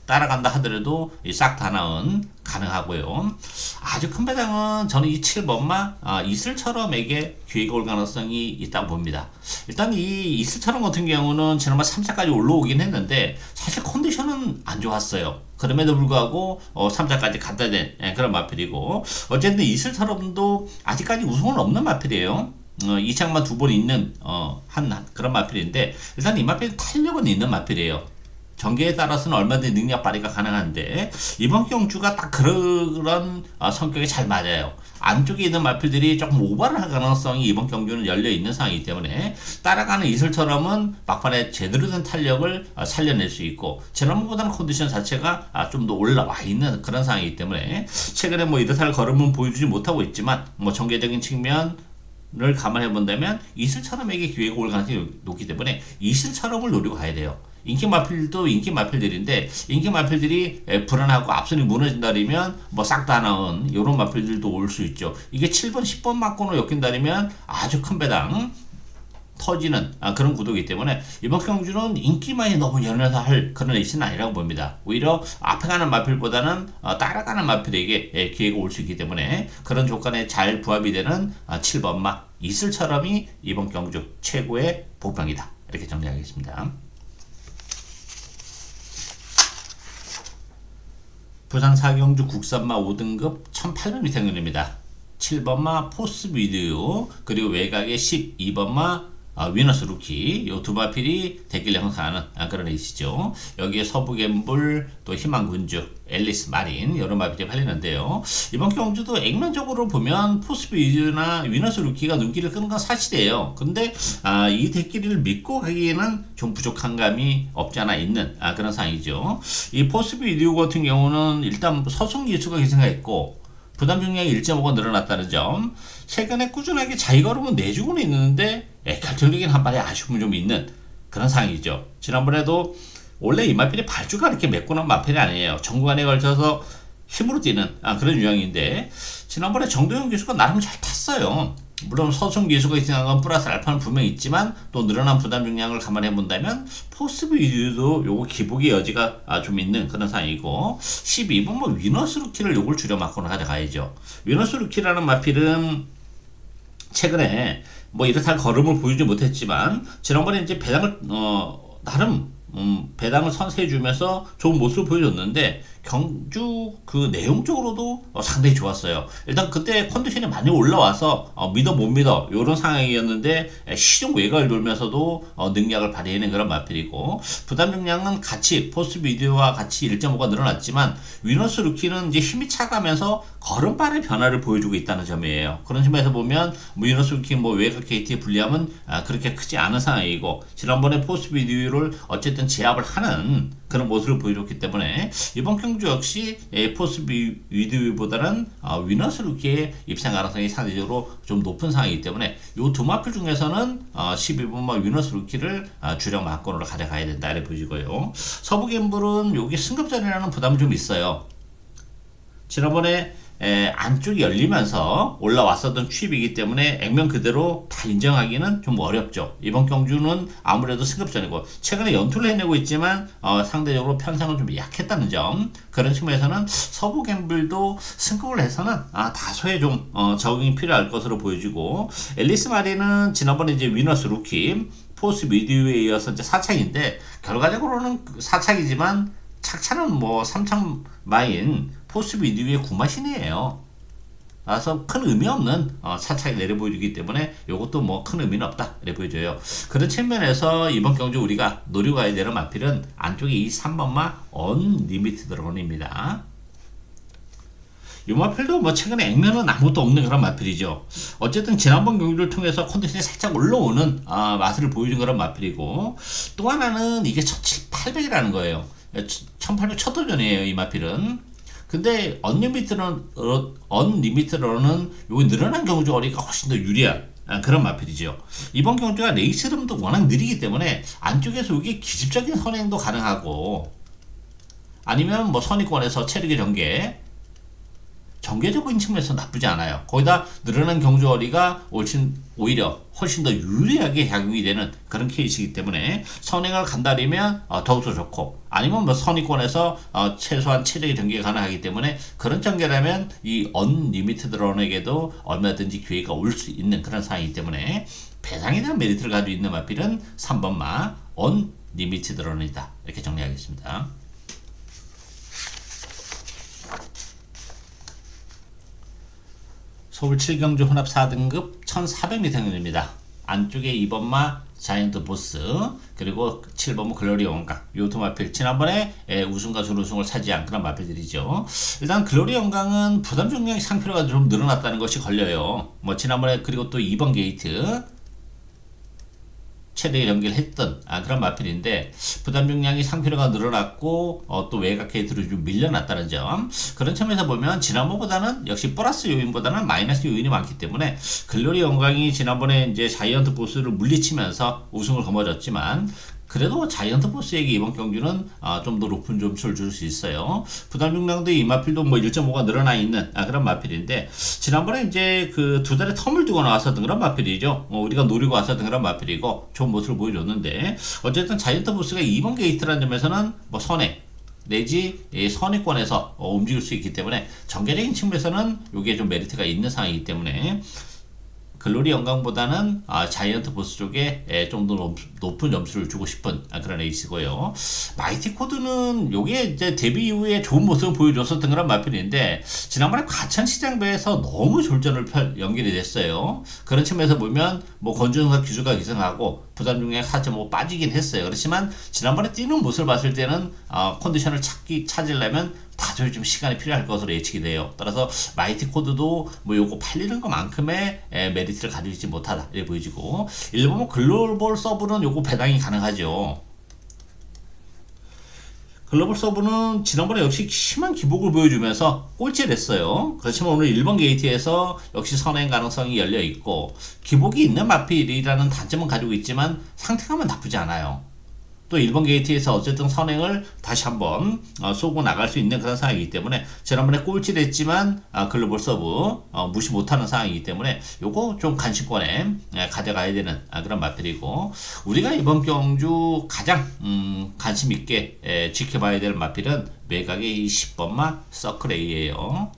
A: 따라간다 하더라도 이 싹 다나은 가능하고요. 아주 큰 배당은 저는 이 7번마 이슬처럼에게 기회가 올 가능성이 있다고 봅니다. 일단 이 이슬처럼 같은 경우는 지난번 3차까지 올라오긴 했는데 사실 컨디션은 안 좋았어요. 그럼에도 불구하고 3차까지 갖다 댄 그런 마필이고, 어쨌든 이슬처럼도 아직까지 우승은 없는 마필이에요. 2창만 2번 있는 그런 마필인데 일단 이 마필 탄력은 있는 마필이에요. 전개에 따라서는 얼마든지 능력 발휘가 가능한데 이번 경주가 딱 그런 성격이 잘 맞아요. 안쪽에 있는 마필들이 조금 오버를 할 가능성이 이번 경주는 열려 있는 상황이기 때문에 따라가는 이슬처럼은 막판에 제대로 된 탄력을 살려낼 수 있고, 지난번보다는 컨디션 자체가 좀 더 올라와 있는 그런 상황이기 때문에 최근에 뭐 이렇다 할 걸음은 보여주지 못하고 있지만 뭐 전개적인 측면 을 감안해 본다면 이슬처럼에게 기회가 올 가능성이 높기 때문에 이슬처럼을 노리고 가야 돼요. 인기 마필도 인기 마필들인데 인기 마필들이 불안하고 앞선이 무너진다면 뭐 싹 다 나온 이런 마필들도 올 수 있죠. 이게 7번 10번 막고로 엮인다면 아주 큰 배당 터지는 그런 구도이기 때문에 이번 경주는 인기만이 너무 연연해서 할 그런 레이스는 아니라고 봅니다. 오히려 앞에 가는 마필보다는 따라가는 마필에게 기회가 올 수 있기 때문에 그런 조건에 잘 부합이 되는 7번마 이슬처럼이 이번 경주 최고의 복병이다, 이렇게 정리하겠습니다. 부산 사경주 국산마 5등급 1800m입니다. 7번마 포스 비디오, 그리고 외곽의 12번마 위너스 루키 요 두 마필이 대기를 형성하는 그런 레이스죠. 여기에 서부갬블 또 희망군주 앨리스 마린 이런 마필이 팔리는데요. 이번 경주도 액면적으로 보면 포스비드나 위너스 루키가 눈길을 끄는 건 사실이에요. 근데 이 대기를 믿고 가기에는 좀 부족한 감이 없지 않아 있는 그런 상황이죠. 이 포스비드 같은 경우는 일단 서성 기수가 기승했고 부담 중량이 1.5가 늘어났다는 점, 최근에 꾸준하게 자기 걸음은 내주고는 있는데 결정적인 한 발에 아쉬움이 좀 있는 그런 상황이죠. 지난번에도 원래 이 마필이 발주가 이렇게 매끈한 마필이 아니에요. 전구간에 걸쳐서 힘으로 뛰는 그런 유형인데 지난번에 정도영 기수가 나름 잘 탔어요. 물론 서순 기수가 이상한 건 플러스 알파는 분명히 있지만 또 늘어난 부담 중량을 감안해 본다면 포스비 위주도 요거 기복의 여지가 좀 있는 그런 상황이고 12번 뭐 위너스 루키를 요걸 줄여맞고는 가져가야죠. 위너스 루키라는 마필은 최근에 뭐 이렇다 할 걸음을 보이지 못했지만 지난번에 이제 배당을 나름 배당을 선사해주면서 좋은 모습을 보여줬는데 경주 그 내용적으로도 상당히 좋았어요. 일단 그때 컨디션이 많이 올라와서 믿어 못 믿어 이런 상황이었는데 시중 외곽을 돌면서도 능력을 발휘하는 그런 마필이고 부담 중량은 같이 포스트 비디오와 같이 1.5가 늘어났지만 위너스 루키는 이제 힘이 차가면서 걸음발의 변화를 보여주고 있다는 점이에요. 그런 점에서 보면 위너스 루키 뭐 외곽 KT의 불리함은 그렇게 크지 않은 상황이고 지난번에 포스트 비디오를 어쨌든 제압을 하는 그런 모습을 보여줬기 때문에 이번 경주 역시 포스 위드보다는 위너스 루키의 입상 가능성이 상대적으로 좀 높은 상황이기 때문에 이 두 마필 중에서는 12번 위너스 루키를 주력 막권으로 가져가야 된다 이렇게 보여지고요. 서부 갬블은 여기 승급전이라는 부담이 좀 있어요. 지난번에 안쪽이 열리면서 올라왔었던 취입이기 때문에 액면 그대로 다 인정하기는 좀 어렵죠. 이번 경주는 아무래도 승급전이고 최근에 연투를 해내고 있지만 상대적으로 편성은 좀 약했다는 점 그런 측면에서는 서부 갬블도 승급을 해서는 다소의 좀 적응이 필요할 것으로 보여지고 앨리스 마리는 지난번에 이제 위너스 루키 포스 미디어에 이어서 이제 4착인데 결과적으로는 4착이지만 착차는 뭐 3착 마인 포스 비디오의 구마신이에요. 그래서 큰 의미 없는 차차에 내려 보여주기 때문에 이것도 뭐 큰 의미는 없다 이래 보여져요. 그런 측면에서 이번 경주 우리가 노리고 가야 되는 마필은 안쪽에 이 3번마 언리미티드 런입니다. 이 마필도 뭐 최근에 액면은 아무것도 없는 그런 마필이죠. 어쨌든 지난번 경주를 통해서 컨디션이 살짝 올라오는 맛을 보여준 그런 마필이고 또 하나는 이게 17,800이라는 거예요. 1800 첫 도전이에요 이 마필은. 근데 언리미티드런은 여기 늘어난 경주 거리가 훨씬 더 유리한 그런 마필이죠. 이번 경주가 레이스름도 워낙 느리기 때문에 안쪽에서 이게 기습적인 선행도 가능하고 아니면 뭐 선의권에서 체력의 전개적인 측면에서 나쁘지 않아요. 거기다 늘어난 경주거리가 오히려 훨씬 더 유리하게 작용이 되는 그런 케이스이기 때문에 선행을 간다면 더욱더 좋고 아니면 뭐 선의권에서 최소한 체력의 전개가 가능하기 때문에 그런 전개라면 이 언리미티드 런에게도 얼마든지 기회가 올 수 있는 그런 상황이기 때문에 배당에 대한 메리트를 가지고 있는 마필은 3번마 언리미티드 런이다 이렇게 정리하겠습니다. 서울 7경주 혼합 4등급 1400m입니다. 안쪽에 2번마 자이언트 보스 그리고 7번마 글로리 영광 요 두 마필 지난번에 우승과 준우승을 차지한 그런 마필들이죠. 일단 글로리 영광은 부담 중량이 상표가 좀 늘어났다는 것이 걸려요. 뭐 지난번에 그리고 또 2번 게이트 최대 연기를 했던 그런 마필인데 부담 중량이 상표가 늘어났고 또 외곽 게이트로 좀 밀려났다는 점 그런 점에서 보면 지난번보다는 역시 플러스 요인보다는 마이너스 요인이 많기 때문에 글로리 영광이 지난번에 이제 자이언트 보스를 물리치면서 우승을 거머쥐었지만 그래도 자이언트 보스에게 이번 경주는 좀 더 높은 점수를 줄 수 있어요. 부담 중량도 이 마필도 뭐 1.5가 늘어나 있는 그런 마필인데 지난번에 이제 그 두 달의 텀을 두고 나왔었던 그런 마필이죠. 우리가 노리고 왔었던 그런 마필이고 좋은 모습을 보여줬는데 어쨌든 자이언트 보스가 2번 게이트라는 점에서는 뭐 선행 내지 선의권에서 움직일 수 있기 때문에 전개적인 측면에서는 이게 좀 메리트가 있는 상황이기 때문에 글로리 영광보다는 자이언트 보스 쪽에 좀 더 높은 점수를 주고 싶은 그런 에이스고요. 마이티 코드는 요게 이제 데뷔 이후에 좋은 모습을 보여줬었던 그런 마필인데 지난번에 과천시장배에서 너무 졸전을 연결이 됐어요. 그런 측면에서 보면 뭐 권준석 기수가 기승하고 부담 중에 살짝 뭐 빠지긴 했어요. 그렇지만 지난번에 뛰는 모습을 봤을 때는 컨디션을 찾으려면 다소 좀 시간이 필요할 것으로 예측이 돼요. 따라서 마이티 코드도 뭐 요거 팔리는 것만큼의 메리트를 가지고 있지 못하다 이렇게 보여지고, 일본 글로벌 서브는 요거 배당이 가능하죠. 글로벌 서브는 지난번에 역시 심한 기복을 보여주면서 꼴찌를 했어요. 그렇지만 오늘 1번 게이트에서 역시 선행 가능성이 열려 있고 기복이 있는 마필이라는 단점은 가지고 있지만 상태감은 나쁘지 않아요. 또 1번 게이트에서 어쨌든 선행을 다시 한번 쏘고 나갈 수 있는 그런 상황이기 때문에 지난번에 꼴찌를 했지만 글로벌 서브 무시 못하는 상황이기 때문에 요거 좀 간식권에 가져가야 되는 그런 마필이고, 우리가 이번 경주 가장 관심 있게 지켜봐야 될 마필은 외곽의 이 10번마 서클A예요.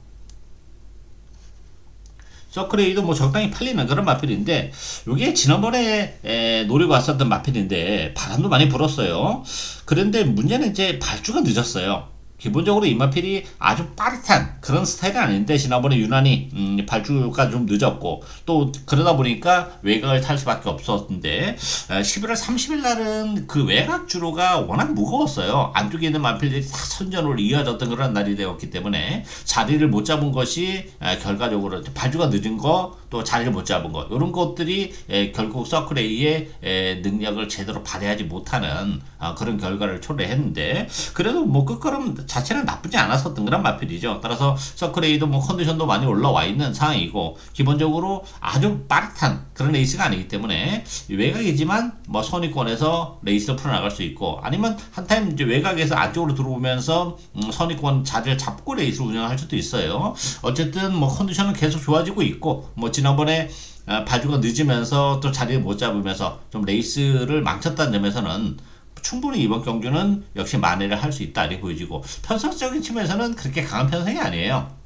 A: 서클레이도 뭐 적당히 팔리는 그런 마필인데, 이게 지난번에 노리고 왔었던 마필인데 바람도 많이 불었어요. 그런데 문제는 이제 발주가 늦었어요. 기본적으로 이 마필이 아주 빠릿한 그런 스타일은 아닌데 지난번에 유난히 발주가 좀 늦었고 또 그러다 보니까 외곽을 탈 수밖에 없었는데 11월 30일 날은 그 외곽 주로가 워낙 무거웠어요. 안쪽에 있는 마필들이 다 선전으로 이어졌던 그런 날이 되었기 때문에 자리를 못 잡은 것이 결과적으로 발주가 늦은 거, 또 자리를 못 잡은 거, 이런 것들이 결국 서클A의 능력을 제대로 발휘하지 못하는 그런 결과를 초래했는데, 그래도 뭐 끝걸음 자체는 나쁘지 않았었던 그런 마필이죠. 따라서 서클A도 뭐 컨디션도 많이 올라와 있는 상황이고 기본적으로 아주 빠릿한 그런 레이스가 아니기 때문에 외곽이지만 뭐 선위권에서 레이스를 풀어나갈 수 있고, 아니면 한타임 이제 외곽에서 안쪽으로 들어오면서 선위권 자리를 잡고 레이스를 운영할 수도 있어요. 어쨌든 뭐 컨디션은 계속 좋아지고 있고, 뭐 지난번에 발주가 늦으면서 또 자리를 못 잡으면서 좀 레이스를 망쳤다는 점에서는 충분히 이번 경주는 역시 만회를 할 수 있다 이렇게 보여지고, 편성적인 측면에서는 그렇게 강한 편성이 아니에요.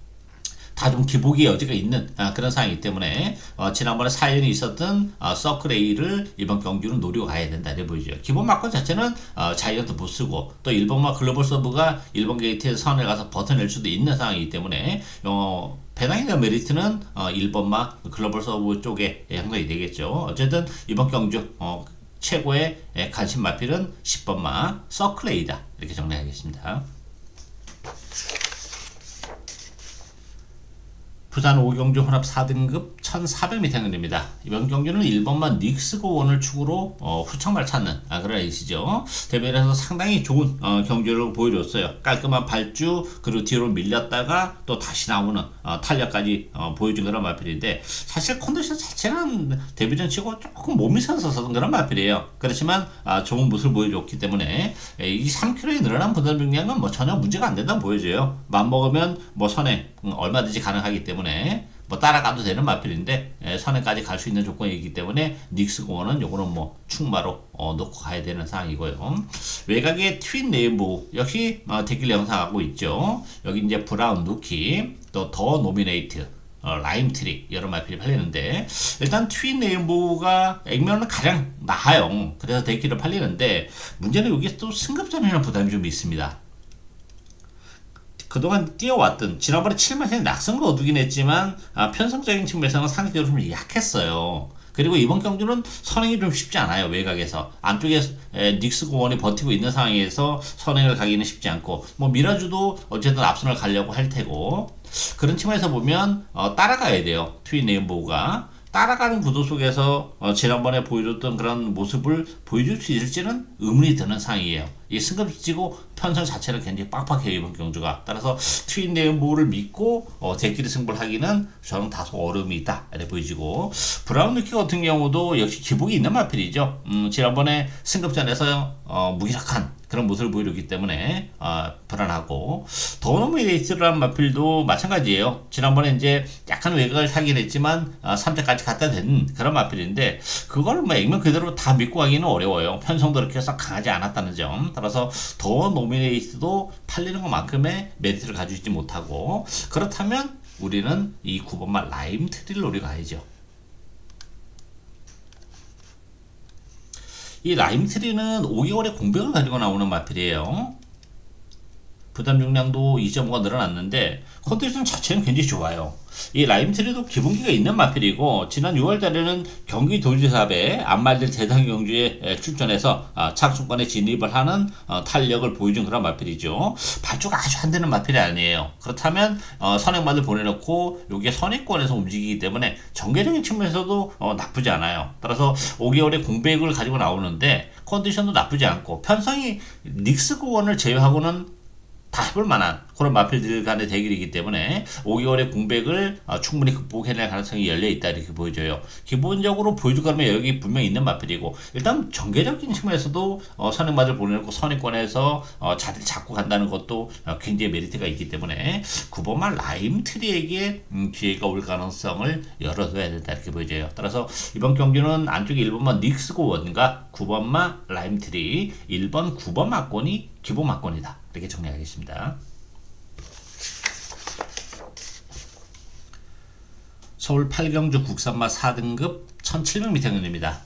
A: 다 좀 기복의 여지가 있는 그런 상황이기 때문에 지난번에 사연이 있었던 서클A를 이번 경주는 노리고 가야 된다 이렇게 보이죠. 기본 마건 자체는 자이언트 보스고 또 1번마 글로벌 서브가 1번 게이트에서 선을 가서 버텨낼 수도 있는 상황이기 때문에 배당에 대한 메리트는 1번마 글로벌 서브 쪽에 형성이 되겠죠. 어쨌든 이번 경주 최고의 관심 마필은 10번마 서클A이다 이렇게 정리하겠습니다. 부산 5경주 혼합 4등급 1400m 행군입니다. 이번 경주는 1번만 닉스고원을 축으로 후청말 찾는 그런 레이스죠. 대회에서 상당히 좋은 경주를 보여줬어요. 깔끔한 발주, 그리고 뒤로 밀렸다가 또 다시 나오는 탄력까지 보여준 그런 마필인데, 사실 컨디션 자체는 데뷔전 치고 조금 몸이 서서 그런 마필이에요. 그렇지만 좋은 모습을 보여줬기 때문에 이 3kg의 늘어난 부담 중량은 뭐 전혀 문제가 안 된다고 보여져요. 맘먹으면 뭐 선행 얼마든지 가능하기 때문에 뭐 따라가도 되는 마필인데 선행까지 갈 수 있는 조건이기 때문에 닉스 공원은 요거는 뭐 충마로 놓고 가야 되는 상황이고요. 외곽의 트윈 네이버 역시 대길 영상하고 있죠. 여기 이제 브라운 누키, 또 더 노미네이트, 라임 트릭 여러 마필이 팔리는데, 일단 트윈 네이버가 액면은 가장 나아요. 그래서 대기를 팔리는데 문제는 여기 또 승급전이라는 부담이 좀 있습니다. 그동안 뛰어왔던 지난번에 7만에 낙선을 얻긴 했지만 편성적인 측면에서는 상대적으로 좀 약했어요. 그리고 이번 경주는 선행이 좀 쉽지 않아요. 외곽에서 안쪽에 닉스 공원이 버티고 있는 상황에서 선행을 가기는 쉽지 않고, 뭐 미라주도 어쨌든 앞선을 가려고 할 테고, 그런 측면에서 보면 따라가야 돼요. 트윈 네임보우가 따라가는 구도 속에서 지난번에 보여줬던 그런 모습을 보여줄 수 있을지는 의문이 드는 상황이에요. 이 승급지고 편성 자체는 굉장히 빡빡해요 이번 경주가. 따라서 트윈 네임보우를 믿고 대끼리 승부를 하기는 저는 다소 어려움이 있다 이렇게 보여지고, 브라운 루키 같은 경우도 역시 기복이 있는 마필이죠. 지난번에 승급전에서 무기력한 그런 모습을 보여줬기 때문에 불안하고, 더노미네이트라는 마필도 마찬가지예요. 지난번에 이제 약간 외곽을 사긴 했지만 3차까지 갖다 댄 그런 마필인데, 그걸 뭐 액면 그대로 다 믿고 가기는 어려워요. 편성도 그렇게 썩 강하지 않았다는 점. 따라서 더노미네이트도 팔리는 것만큼의 메리트를 가지고 있지 못하고, 그렇다면 우리는 이 9번마 라임 트리를 노리고 가야죠. 이 라임트리는 5개월의 공백을 가지고 나오는 마필이에요. 부담 용량도 2.5가 늘어났는데 컨디션 자체는 굉장히 좋아요. 이 라임트리도 기본기가 있는 마필이고 지난 6월 달에는 경기도지사배 안말들 대상 경주에 출전해서 착순권에 진입을 하는 탄력을 보여준 그런 마필이죠. 발주가 아주 안 되는 마필이 아니에요. 그렇다면 선행마들 보내놓고 여기에 선행권에서 움직이기 때문에 전개적인 측면에서도 나쁘지 않아요. 따라서 5개월의 공백을 가지고 나오는데 컨디션도 나쁘지 않고 편성이 닉스고원을 제외하고는 다 해볼 만한 그런 마필들 간의 대결이기 때문에 5개월의 공백을 충분히 극복해낼 가능성이 열려있다 이렇게 보여져요. 기본적으로 보여줄 거라면 여기 분명히 있는 마필이고 일단 전개적인 측면에서도 선행마들 보내놓고 선행권에서 자리를 잡고 간다는 것도 굉장히 메리트가 있기 때문에 9번마 라임트리에게 기회가 올 가능성을 열어둬야 된다 이렇게 보여져요. 따라서 이번 경기는 안쪽에 1번마 닉스고원과 9번마 라임트리 1번 9번 막권이 기본 막권이다 이렇게 정리하겠습니다. 서울 8경주 국산마 4등급 1700m입니다.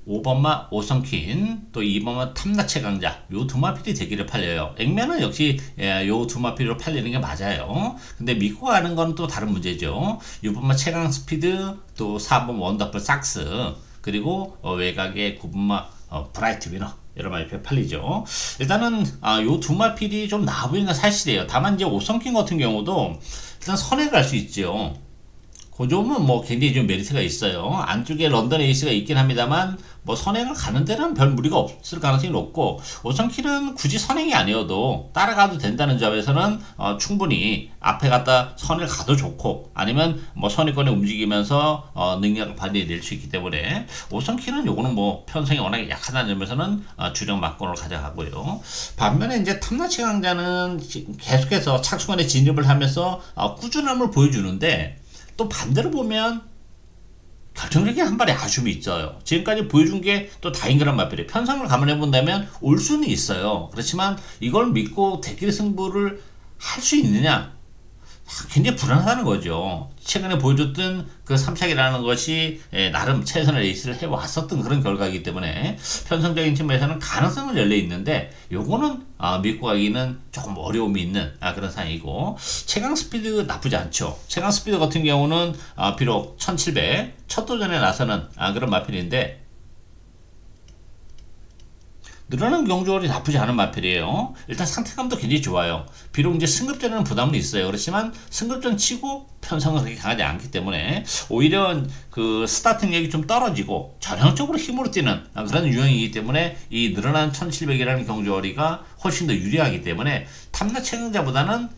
A: 5번마 오성킨 또 2번마 탐나체 강자 요 두 마필이 대기를 팔려요. 액면은 역시 요 두 마필로 팔리는 게 맞아요. 근데 믿고 가는 건 또 다른 문제죠. 6번마 최강 스피드 또 4번 원더풀 삭스 그리고 외곽의 9번마 브라이트 위너 여러 마필 팔리죠. 일단은 요 두 마필이 좀 나아 보이는 건 사실이에요. 다만 이제 오성킨 같은 경우도 일단 선에 갈 수 있죠. 그 점은 뭐 굉장히 좀 메리트가 있어요. 안쪽에 런던 에이스가 있긴 합니다만 뭐 선행을 가는 데는 별 무리가 없을 가능성이 높고 오성킬은 굳이 선행이 아니어도 따라가도 된다는 점에서는 충분히 앞에 갔다 선을 가도 좋고 아니면 뭐 선의권에 움직이면서 능력을 발휘해낼 수 있기 때문에 오성킬은 요거는 뭐 편성이 워낙에 약하다는 점에서는 주력 막권을 가져가고요. 반면에 이제 탐나치 강자는 계속해서 착순권에 진입을 하면서 꾸준함을 보여주는데 또 반대로 보면 결정적인 한 발의 아쉬움이 있어요. 지금까지 보여준 게 또 다인그란 마필이에요. 편성을 감안해 본다면 올 수는 있어요. 그렇지만 이걸 믿고 대결 승부를 할 수 있느냐? 굉장히 불안하다는 거죠. 최근에 보여줬던 그 3착이라는 것이 나름 최선의 레이스를 해왔었던 그런 결과이기 때문에 편성적인 측면에서는 가능성은 열려 있는데 요거는 믿고 가기는 조금 어려움이 있는 그런 상황이고 최강 스피드 나쁘지 않죠. 최강 스피드 같은 경우는 비록 1700 첫 도전에 나서는 그런 마필인데 늘어난 경주월이 나쁘지 않은 마필이에요. 일단 상태감도 굉장히 좋아요. 비록 이제 승급전에는 부담은 있어요. 그렇지만 승급전 치고 편성은 그렇게 강하지 않기 때문에 오히려 그 스타트 능력이 좀 떨어지고 전형적으로 힘으로 뛰는 그런 유형이기 때문에 이 늘어난 1700이라는 경주월이가 훨씬 더 유리하기 때문에 탐나 최강자보다는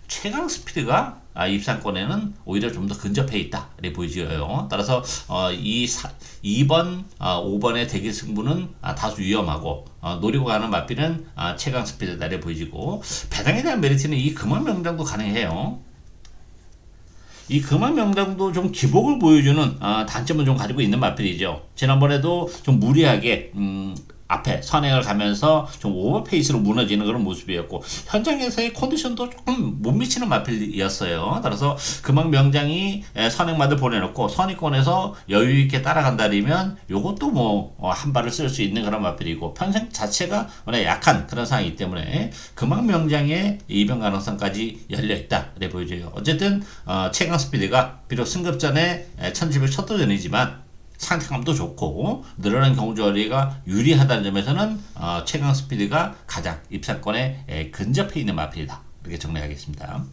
A: 최강 스피드가 입상권에는 오히려 좀 더 근접해 있다 이렇게 보여져요. 따라서 2번, 5번의 대결 승부는 다소 위험하고 노리고 가는 마필은 최강 스피드다 이렇게 보여지고 배당에 대한 메리트는 이 금원 명당도 가능해요. 이 금원 명당도 좀 기복을 보여주는 단점을 좀 가지고 있는 마필이죠. 지난번에도 좀 무리하게 앞에 선행을 가면서 좀 오버페이스로 무너지는 그런 모습이었고 현장에서의 컨디션도 조금 못 미치는 마필이었어요. 따라서 금왕 명장이 선행마들 보내놓고 선의권에서 여유있게 따라간다면 요것도 뭐 한 발을 쓸 수 있는 그런 마필이고 편성 자체가 워낙 약한 그런 상황이기 때문에 금왕 명장의 이변 가능성까지 열려있다 이렇게 보여져요. 어쨌든 최강 스피드가 비록 승급전에 1700 첫 도전이지만 상태감도 좋고 늘어난 경주거리가 유리하다는 점에서는 최강 스피드가 가장 입상권에 근접해 있는 마필이다 이렇게 정리하겠습니다.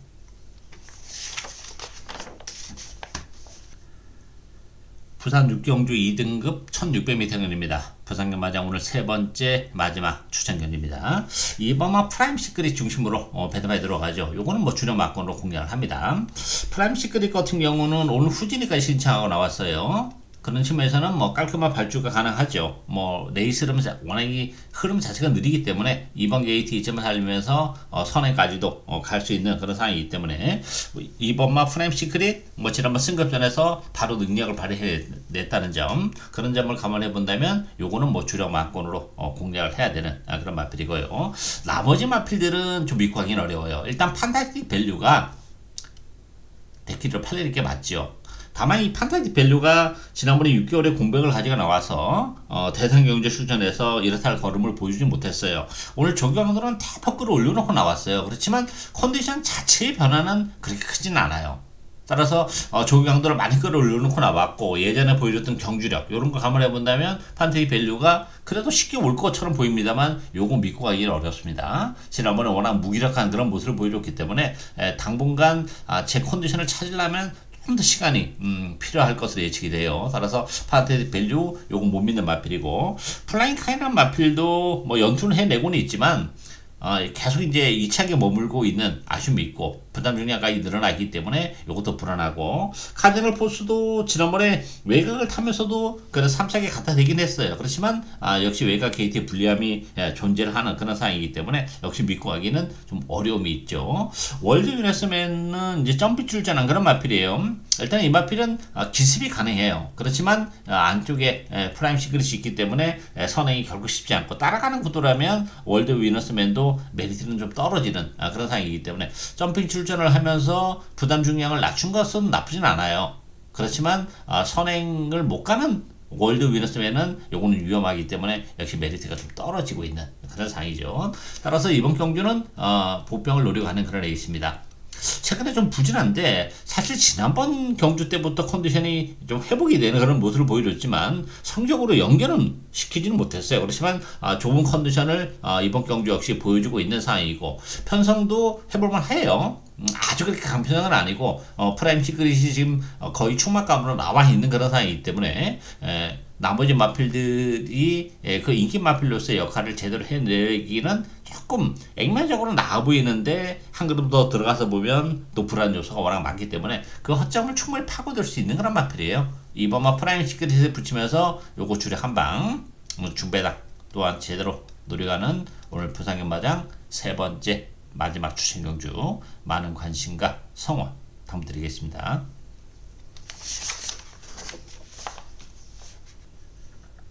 A: 부산 6경주 2등급 1600m입니다. 부산경마장 오늘 세 번째 마지막 추천견입니다. 2번마 프라임 시크릿 중심으로 배드마에 들어가죠. 요거는 뭐 주력 막권으로 공략을 합니다. 프라임 시크릿 같은 경우는 오늘 후진이까지 신청하고 나왔어요. 그런 측면에서는 뭐 깔끔한 발주가 가능하죠. 뭐 레이스 워낙 흐름 자체가 느리기 때문에 이번 게이트 2점을 살리면서 선행까지도 갈 수 있는 그런 상황이기 때문에 이번마 프라임 시크릿 뭐 지난번 승급전에서 바로 능력을 발휘해냈다는 점 그런 점을 감안해 본다면 요거는 뭐 주력 막권으로 공략을 해야 되는 그런 마필이고요. 나머지 마필들은 좀 믿고 하기는 어려워요. 일단 판타스틱 밸류가 데키를 팔리는 게 맞죠. 다만 이 판타지 밸류가 지난번에 6개월에 공백을 가지고 나와서 대상 경제 출전에서 이렇다 할 걸음을 보여주지 못했어요. 오늘 조경들은 대폭 끌어올려놓고 나왔어요. 그렇지만 컨디션 자체의 변화는 그렇게 크진 않아요. 따라서 조경들을 많이 끌어올려놓고 나왔고 예전에 보여줬던 경주력 이런 거 감안해 본다면 판테이 밸류가 그래도 쉽게 올 것처럼 보입니다만 요거 믿고 가기는 어렵습니다. 지난번에 워낙 무기력한 그런 모습을 보여줬기 때문에 당분간 제 컨디션을 찾으려면 좀 더 시간이 필요할 것으로 예측이 돼요. 따라서 판테이 밸류 요거 못 믿는 마필이고 플라잉 카이란 마필도 뭐 연투는 해내고는 있지만 계속 이제 2차게 머물고 있는 아쉬움이 있고 부담 중량가 늘어나기 때문에 이것도 불안하고 카디널 포스도 지난번에 외곽을 타면서도 그래 3차게 갖다 대긴 했어요. 그렇지만 역시 외곽 게이트의 불리함이 존재를 하는 그런 상황이기 때문에 역시 믿고 가기는 좀 어려움이 있죠. 월드 유네스맨은 이제 점프 출전한 그런 마필이에요. 일단 이 마필은 기습이 가능해요. 그렇지만 안쪽에 프라임 시그릿이 있기 때문에 선행이 결국 쉽지 않고 따라가는 구도라면 월드 위너스맨도 메리트는 좀 떨어지는 그런 상황이기 때문에 점핑 출전을 하면서 부담 중량을 낮춘 것은 나쁘진 않아요. 그렇지만 선행을 못 가는 월드 위너스맨은 요거는 위험하기 때문에 역시 메리트가 좀 떨어지고 있는 그런 상황이죠. 따라서 이번 경주는 보병을 노리고 가는 그런 레이스입니다. 최근에 좀 부진한데 사실 지난번 경주 때부터 컨디션이 좀 회복이 되는 그런 모습을 보여줬지만 성적으로 연결은 시키지는 못했어요. 그렇지만 좋은 컨디션을 이번 경주 역시 보여주고 있는 상황이고 편성도 해볼만 해요. 아주 그렇게 강편성은 아니고 프라임 시크릿이 지금 거의 충막감으로 나와 있는 그런 상황이기 때문에 나머지 마필들이 그 인기 마필로서의 역할을 제대로 해내기는 조금 액면적으로 나아 보이는데 한 걸음 더 들어가서 보면 또 불안 요소가 워낙 많기 때문에 그 허점을 충분히 파고들 수 있는 그런 마필이에요. 이번 프라임 시크릿에 붙이면서 요거 주력 한방 중배당 또한 제대로 노려가는 오늘 부산경마장 세 번째 마지막 추천경주 많은 관심과 성원 부탁드리겠습니다.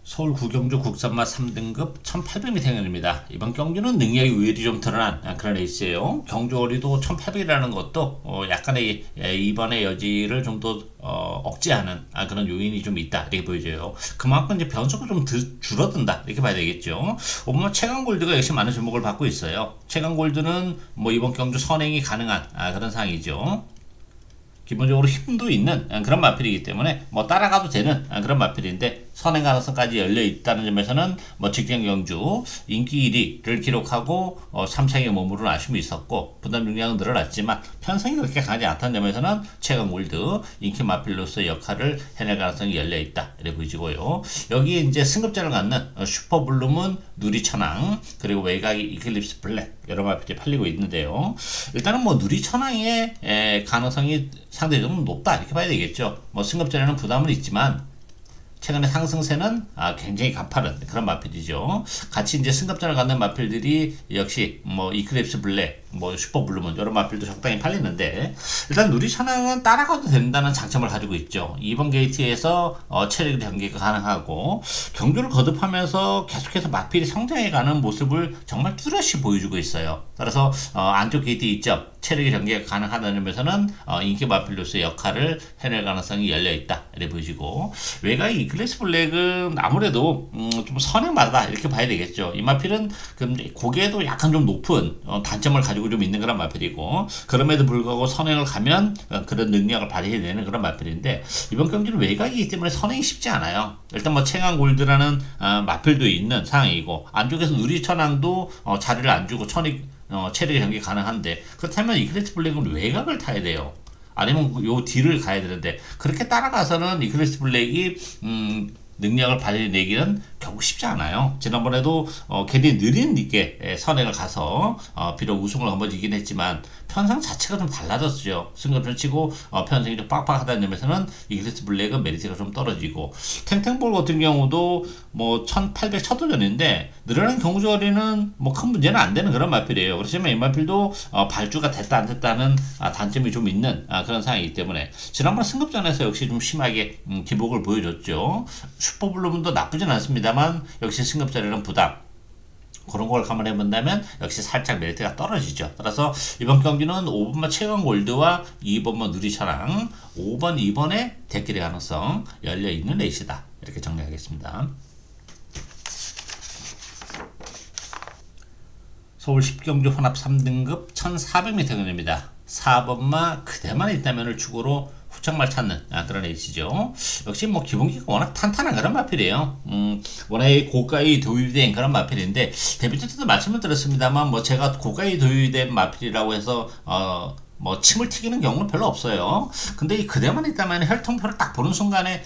A: 서울 구경주 국산마 3등급 1800m 행렬입니다. 이번 경주는 능력이 의외로 좀 드러난 그런 레이스예요. 경주거리도 1800이라는 것도 약간의 이번의 여지를 좀 더 억제하는 그런 요인이 좀 있다 이렇게 보여져요. 그만큼 이제 변수가 좀 줄어든다 이렇게 봐야 되겠죠. 오늘 최강골드가 역시 많은 주목을 받고 있어요. 최강골드는 뭐 이번 경주 선행이 가능한 그런 상황이죠. 기본적으로 힘도 있는 그런 마필이기 때문에 뭐 따라가도 되는 그런 마필인데 선행 가능성까지 열려 있다는 점에서는 뭐 직전 경주 인기 1위를 기록하고 3차에 머무르는 아쉬움이 있었고 부담 중량은 늘어났지만 편성이 그렇게 강하지 않다는 점에서는 최강 골드 인기 마필로서의 역할을 해낼 가능성이 열려 있다 이렇게 보이고요. 여기에 이제 승급자를 갖는 슈퍼블룸은 누리천왕 그리고 외곽이 이클립스 블랙 여러 마필이 팔리고 있는데요. 일단은 뭐 누리천왕의 가능성이 상대적으로 높다 이렇게 봐야 되겠죠. 뭐 승급전에는 부담은 있지만 최근에 상승세는 굉장히 가파른 그런 마필이죠. 같이 이제 승급전을 갖는 마필들이 역시 뭐 이클립스 블랙, 뭐 슈퍼블루문 여러 마필도 적당히 팔리는데 일단 누리천왕은 따라가도 된다는 장점을 가지고 있죠. 2번 게이트에서 체력 경기가 가능하고 경주를 거듭하면서 계속해서 마필이 성장해가는 모습을 정말 뚜렷이 보여주고 있어요. 따라서 안쪽 게이트 있죠. 체력의 전개가 가능하다는 점에서는 인기 마필로서의 역할을 해낼 가능성이 열려있다 이렇게 보여지고 외곽의 이클립스 블랙은 아무래도 좀 선행마다 이렇게 봐야 되겠죠. 이 마필은 고개도 약간 좀 높은 단점을 가지고 좀 있는 그런 마필이고 그럼에도 불구하고 선행을 가면 그런 능력을 발휘해내는 그런 마필인데 이번 경기는 외곽이기 때문에 선행이 쉽지 않아요. 일단 뭐 챙한 골드라는 마필도 있는 상황이고 안쪽에서 누리천왕도 자리를 안 주고 체력의 경기 가능한데 그렇다면 이클립스 블랙은 외곽을 타야 돼요. 아니면 요 뒤를 가야 되는데 그렇게 따라가서는 이클립스 블랙이 능력을 발휘내기는 결국 쉽지 않아요. 지난번에도 괜히 느린 있게 선행을 가서 비록 우승을 거머쥐긴 했지만 편성 자체가 좀 달라졌죠. 승급전 치고 편성이 좀 빡빡하다는 점에서는 이글리스 블랙은 메리트가 좀 떨어지고 탱탱볼 같은 경우도 뭐 1800 첫 도전인데 늘어난 경주거리는 뭐 큰 문제는 안 되는 그런 마필이에요. 그렇지만 이 마필도 발주가 됐다 안 됐다는 단점이 좀 있는 그런 상황이기 때문에 지난번 승급전에서 역시 좀 심하게 기복을 보여줬죠. 슈퍼블루문도 나쁘진 않습니다만 역시 승급전에는 부담 그런 걸 감안해 본다면 역시 살짝 메리트가 떨어지죠. 따라서 이번 경기는 5번마 최강골드와 2번마 누리차랑 5번, 2번의 대결의 가능성 열려있는 레이스다. 이렇게 정리하겠습니다. 서울 10경주 혼합 3등급 1400m 경기입니다. 4번마 그대만 있다면을 축으로 후청말 찾는 그런 레이스죠. 역시 뭐 기본기가 워낙 탄탄한 그런 마필이에요. 워낙 고가의 도입된 그런 마필인데 데뷔 때도 말씀을 드렸습니다만 뭐 제가 고가의 도입된 마필이라고 해서 뭐 침을 튀기는 경우는 별로 없어요. 근데 이 그대만 있다면 혈통표를 딱 보는 순간에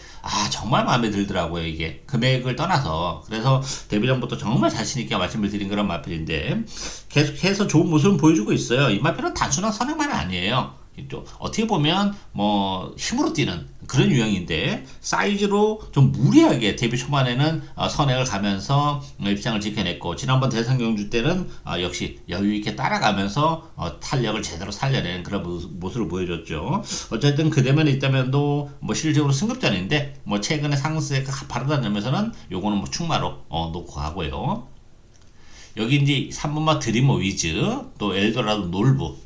A: 정말 마음에 들더라고요. 이게 금액을 떠나서. 그래서 데뷔 전부터 정말 자신있게 말씀을 드린 그런 마필인데 계속해서 좋은 모습을 보여주고 있어요. 이 마필은 단순한 선행만은 아니에요. 또 어떻게 보면 뭐 힘으로 뛰는 그런 유형인데 사이즈로 좀 무리하게 데뷔 초반에는 선행을 가면서 입장을 지켜냈고 지난번 대선 경주 때는 역시 여유있게 따라가면서 탄력을 제대로 살려낸 그런 모습을 보여줬죠. 어쨌든 그대면에 있다면도 뭐 실질적으로 승급전인데 뭐 최근에 상승세가 가파르다는 점에서는 요거는 뭐 충마로 놓고 가고요. 여기 이제 3번마 드리머 위즈 또 엘도라도 놀부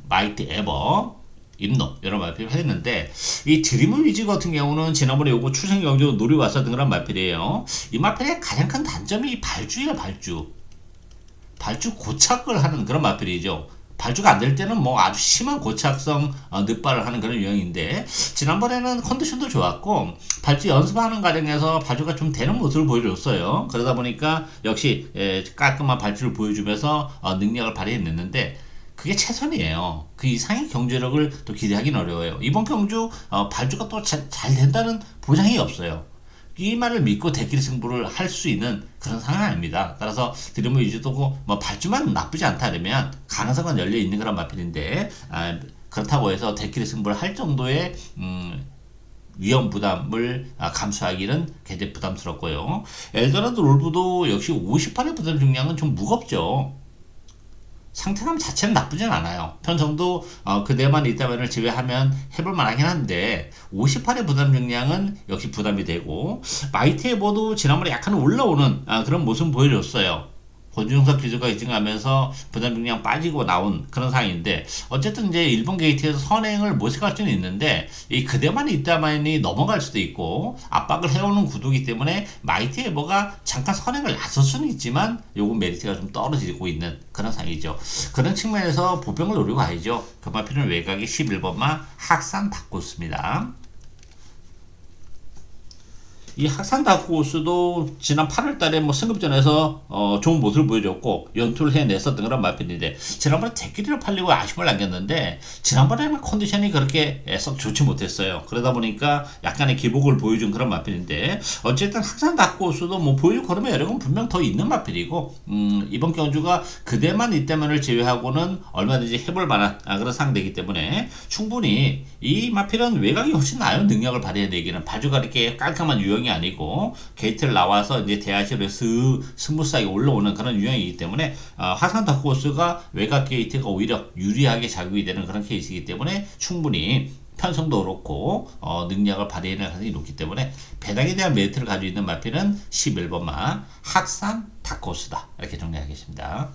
A: 마이트 에버, 임노 이런 말필을 했는데 이 드리머 위즈 같은 경우는 지난번에 요거 출생 경주 노리고 왔었던 그런 말필이에요. 이 말필의 가장 큰 단점이 발주예요. 발주 고착을 하는 그런 말필이죠. 발주가 안 될 때는 뭐 아주 심한 고착성 늑발을 하는 그런 유형인데 지난번에는 컨디션도 좋았고 발주 연습하는 과정에서 발주가 좀 되는 모습을 보여줬어요. 그러다 보니까 역시 깔끔한 발주를 보여주면서 능력을 발휘해냈는데 그게 최선이에요. 그 이상의 경주력을 또 기대하기는 어려워요. 이번 경주 발주가 또 잘 된다는 보장이 없어요. 이 말을 믿고 대끼리 승부를 할 수 있는 그런 상황이 아닙니다. 따라서 드리머 위주도 뭐 발주만 나쁘지 않다면 가능성은 열려 있는 그런 마필인데 그렇다고 해서 대끼리 승부를 할 정도의 위험 부담을 감수하기는 굉장히 부담스럽고요. 엘도라도 롤브도 역시 58의 부담 중량은 좀 무겁죠. 상태감 자체는 나쁘진 않아요. 편성도 그대만 있다면을 제외하면 해볼만 하긴 한데 58의 부담 중량은 역시 부담이 되고 마이테이버도 지난번에 약간 올라오는 그런 모습을 보여줬어요. 권중석 기술가 입증하면서 부담 중량 빠지고 나온 그런 상황인데 어쨌든 이제 일본 게이트에서 선행을 모색할 수는 있는데 이 그대만 있다만이 넘어갈 수도 있고 압박을 해오는 구도이기 때문에 마이티 에버가 잠깐 선행을 나설 수는 있지만 요거 메리트가 좀 떨어지고 있는 그런 상황이죠. 그런 측면에서 보병을 노리고 가야죠. 금화필은 외곽이 11번마 학산 다코스입니다. 이 학산 다크호스도 지난 8월달에 뭐 승급전에서 좋은 모습을 보여줬고 연투를 해냈었던 그런 마필인데 지난번에 대끼리로 팔리고 아쉬움을 남겼는데 지난번에는 컨디션이 그렇게 썩 좋지 못했어요. 그러다 보니까 약간의 기복을 보여준 그런 마필인데 어쨌든 학산 다크호스도 뭐 보여줄 걸음의 여력은 분명 더 있는 마필이고 이번 경주가 그대만 있다면을 제외하고는 얼마든지 해볼 만한 그런 상대이기 때문에 충분히 이 마필은 외곽이 훨씬 나아요. 능력을 발휘해내기는 발주가 이렇게 깔끔한 유형이 아니고 게이트를 나와서 이제 대하시로 스무스하게 올라오는 그런 유형이기 때문에 화산 다크호스가 외곽 게이트가 오히려 유리하게 작용이 되는 그런 케이스이기 때문에 충분히 편성도 그렇고 능력을 발휘해낼 가능성이 높기 때문에 배당에 대한 메리트를 가지고 있는 마필은 11번마 학산 다크호스다. 이렇게 정리하겠습니다.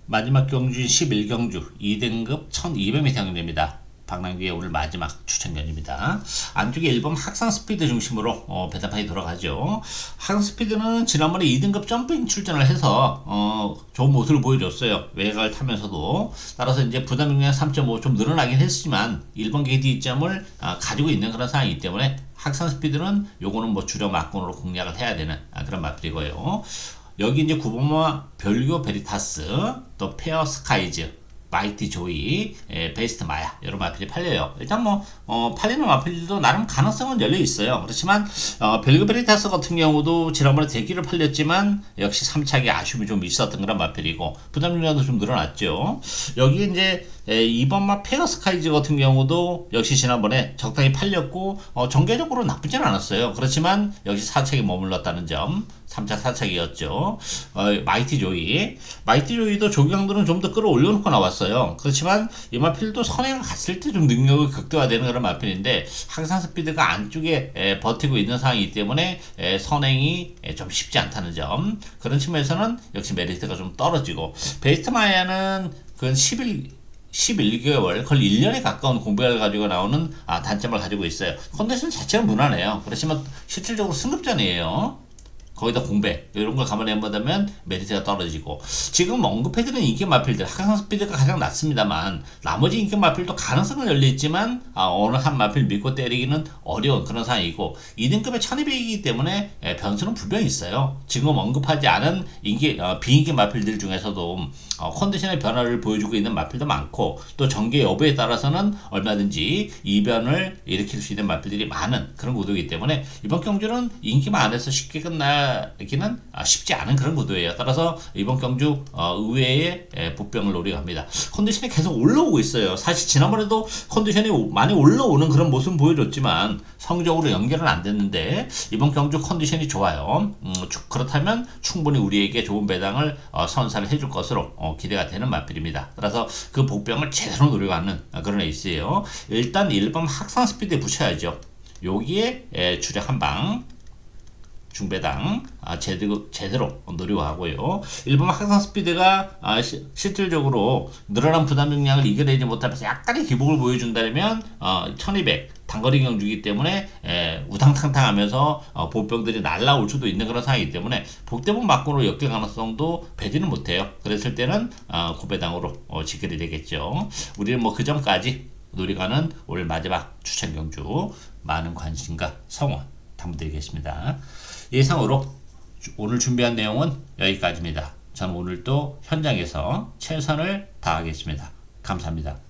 A: 마지막 경주인 11경주 2등급 1200m 경주입니다. 방랑기의 오늘 마지막 추천견입니다. 안쪽에 1번 학산 스피드 중심으로 배당판이 돌아가죠. 학산 스피드는 지난번에 2등급 점핑 출전을 해서 좋은 모습을 보여줬어요. 외곽을 타면서도. 따라서 이제 부담 중량 3.5 좀 늘어나긴 했지만 1번 게이트 이점을 가지고 있는 그런 상황이기 때문에 학산 스피드는 요거는 뭐 주력 막군으로 공략을 해야 되는 그런 마필이고요. 여기 이제 9번마 별교 베리타스, 또 페어 스카이즈, 마이티 조이, 베이스트 마야 이런 마필이 팔려요. 일단 뭐 팔리는 마필들도 나름 가능성은 열려 있어요. 그렇지만 별교 베리타스 같은 경우도 지난번에 대기를 팔렸지만 역시 3차기 아쉬움이 좀 있었던 그런 마필이고 부담 중량도 좀 늘어났죠. 여기 이제 이번 마 페어스카이즈 같은 경우도 역시 지난번에 적당히 팔렸고 전개적으로 나쁘진 않았어요. 그렇지만 역시 4착에 머물렀다는 점. 3착 4착이었죠. 마이티 조이도 조경들은 좀 더 끌어올려놓고 나왔어요. 그렇지만 이 마필도 선행을 갔을 때 좀 능력이 극대화되는 그런 마필인데 항상 스피드가 안쪽에 버티고 있는 상황이기 때문에 선행이 좀 쉽지 않다는 점. 그런 측면에서는 역시 메리트가 좀 떨어지고 베이스트 마야는 그 11개월, 거의 1년에 가까운 공백을 가지고 나오는 단점을 가지고 있어요. 컨디션 자체는 무난해요. 그렇지만 실질적으로 승급전이에요. 거기다 공백 이런 걸 감안해보면 메리트가 떨어지고 지금 언급해드린 인기 마필들 항상 스피드가 가장 낮습니다만 나머지 인기 마필도 가능성은 열려있지만 어느 한 마필 믿고 때리기는 어려운 그런 상황이고 2등급의 1200이기 때문에 변수는 분명히 있어요. 지금 언급하지 않은 비인기 마필들 중에서도 컨디션의 변화를 보여주고 있는 마필도 많고 또 전개 여부에 따라서는 얼마든지 이변을 일으킬 수 있는 마필들이 많은 그런 구도이기 때문에 이번 경주는 인기만 안에서 쉽게 끝나기는 쉽지 않은 그런 구도예요. 따라서 이번 경주 의외의 복병을 노려갑니다. 컨디션이 계속 올라오고 있어요. 사실 지난번에도 컨디션이 많이 올라오는 그런 모습을 보여줬지만 성적으로 연결은 안 됐는데 이번 경주 컨디션이 좋아요. 그렇다면 충분히 우리에게 좋은 배당을 선사를 해줄 것으로 기대가 되는 마필입니다. 따라서 그 복병을 제대로 노려가는 그런 에이스예요. 일단 1번 학상 스피드에 붙여야죠. 여기에 주력 한방 중배당 제대로 노려가고요. 일본 항상 스피드가 실질적으로 늘어난 부담 능량을 이겨내지 못하면서 약간의 기복을 보여준다면 1200 단거리 경주이기 때문에 우당탕탕하면서 보병들이 날라올 수도 있는 그런 상황이기 때문에 복대본 막고로 엮일 가능성도 배제는 못해요. 그랬을 때는 고배당으로 직결이 되겠죠. 우리는 뭐 그 점까지 노려가는 올 마지막 추천 경주 많은 관심과 성원 당부드리겠습니다. 예상으로 오늘 준비한 내용은 여기까지입니다. 저는 오늘 또 현장에서 최선을 다하겠습니다. 감사합니다.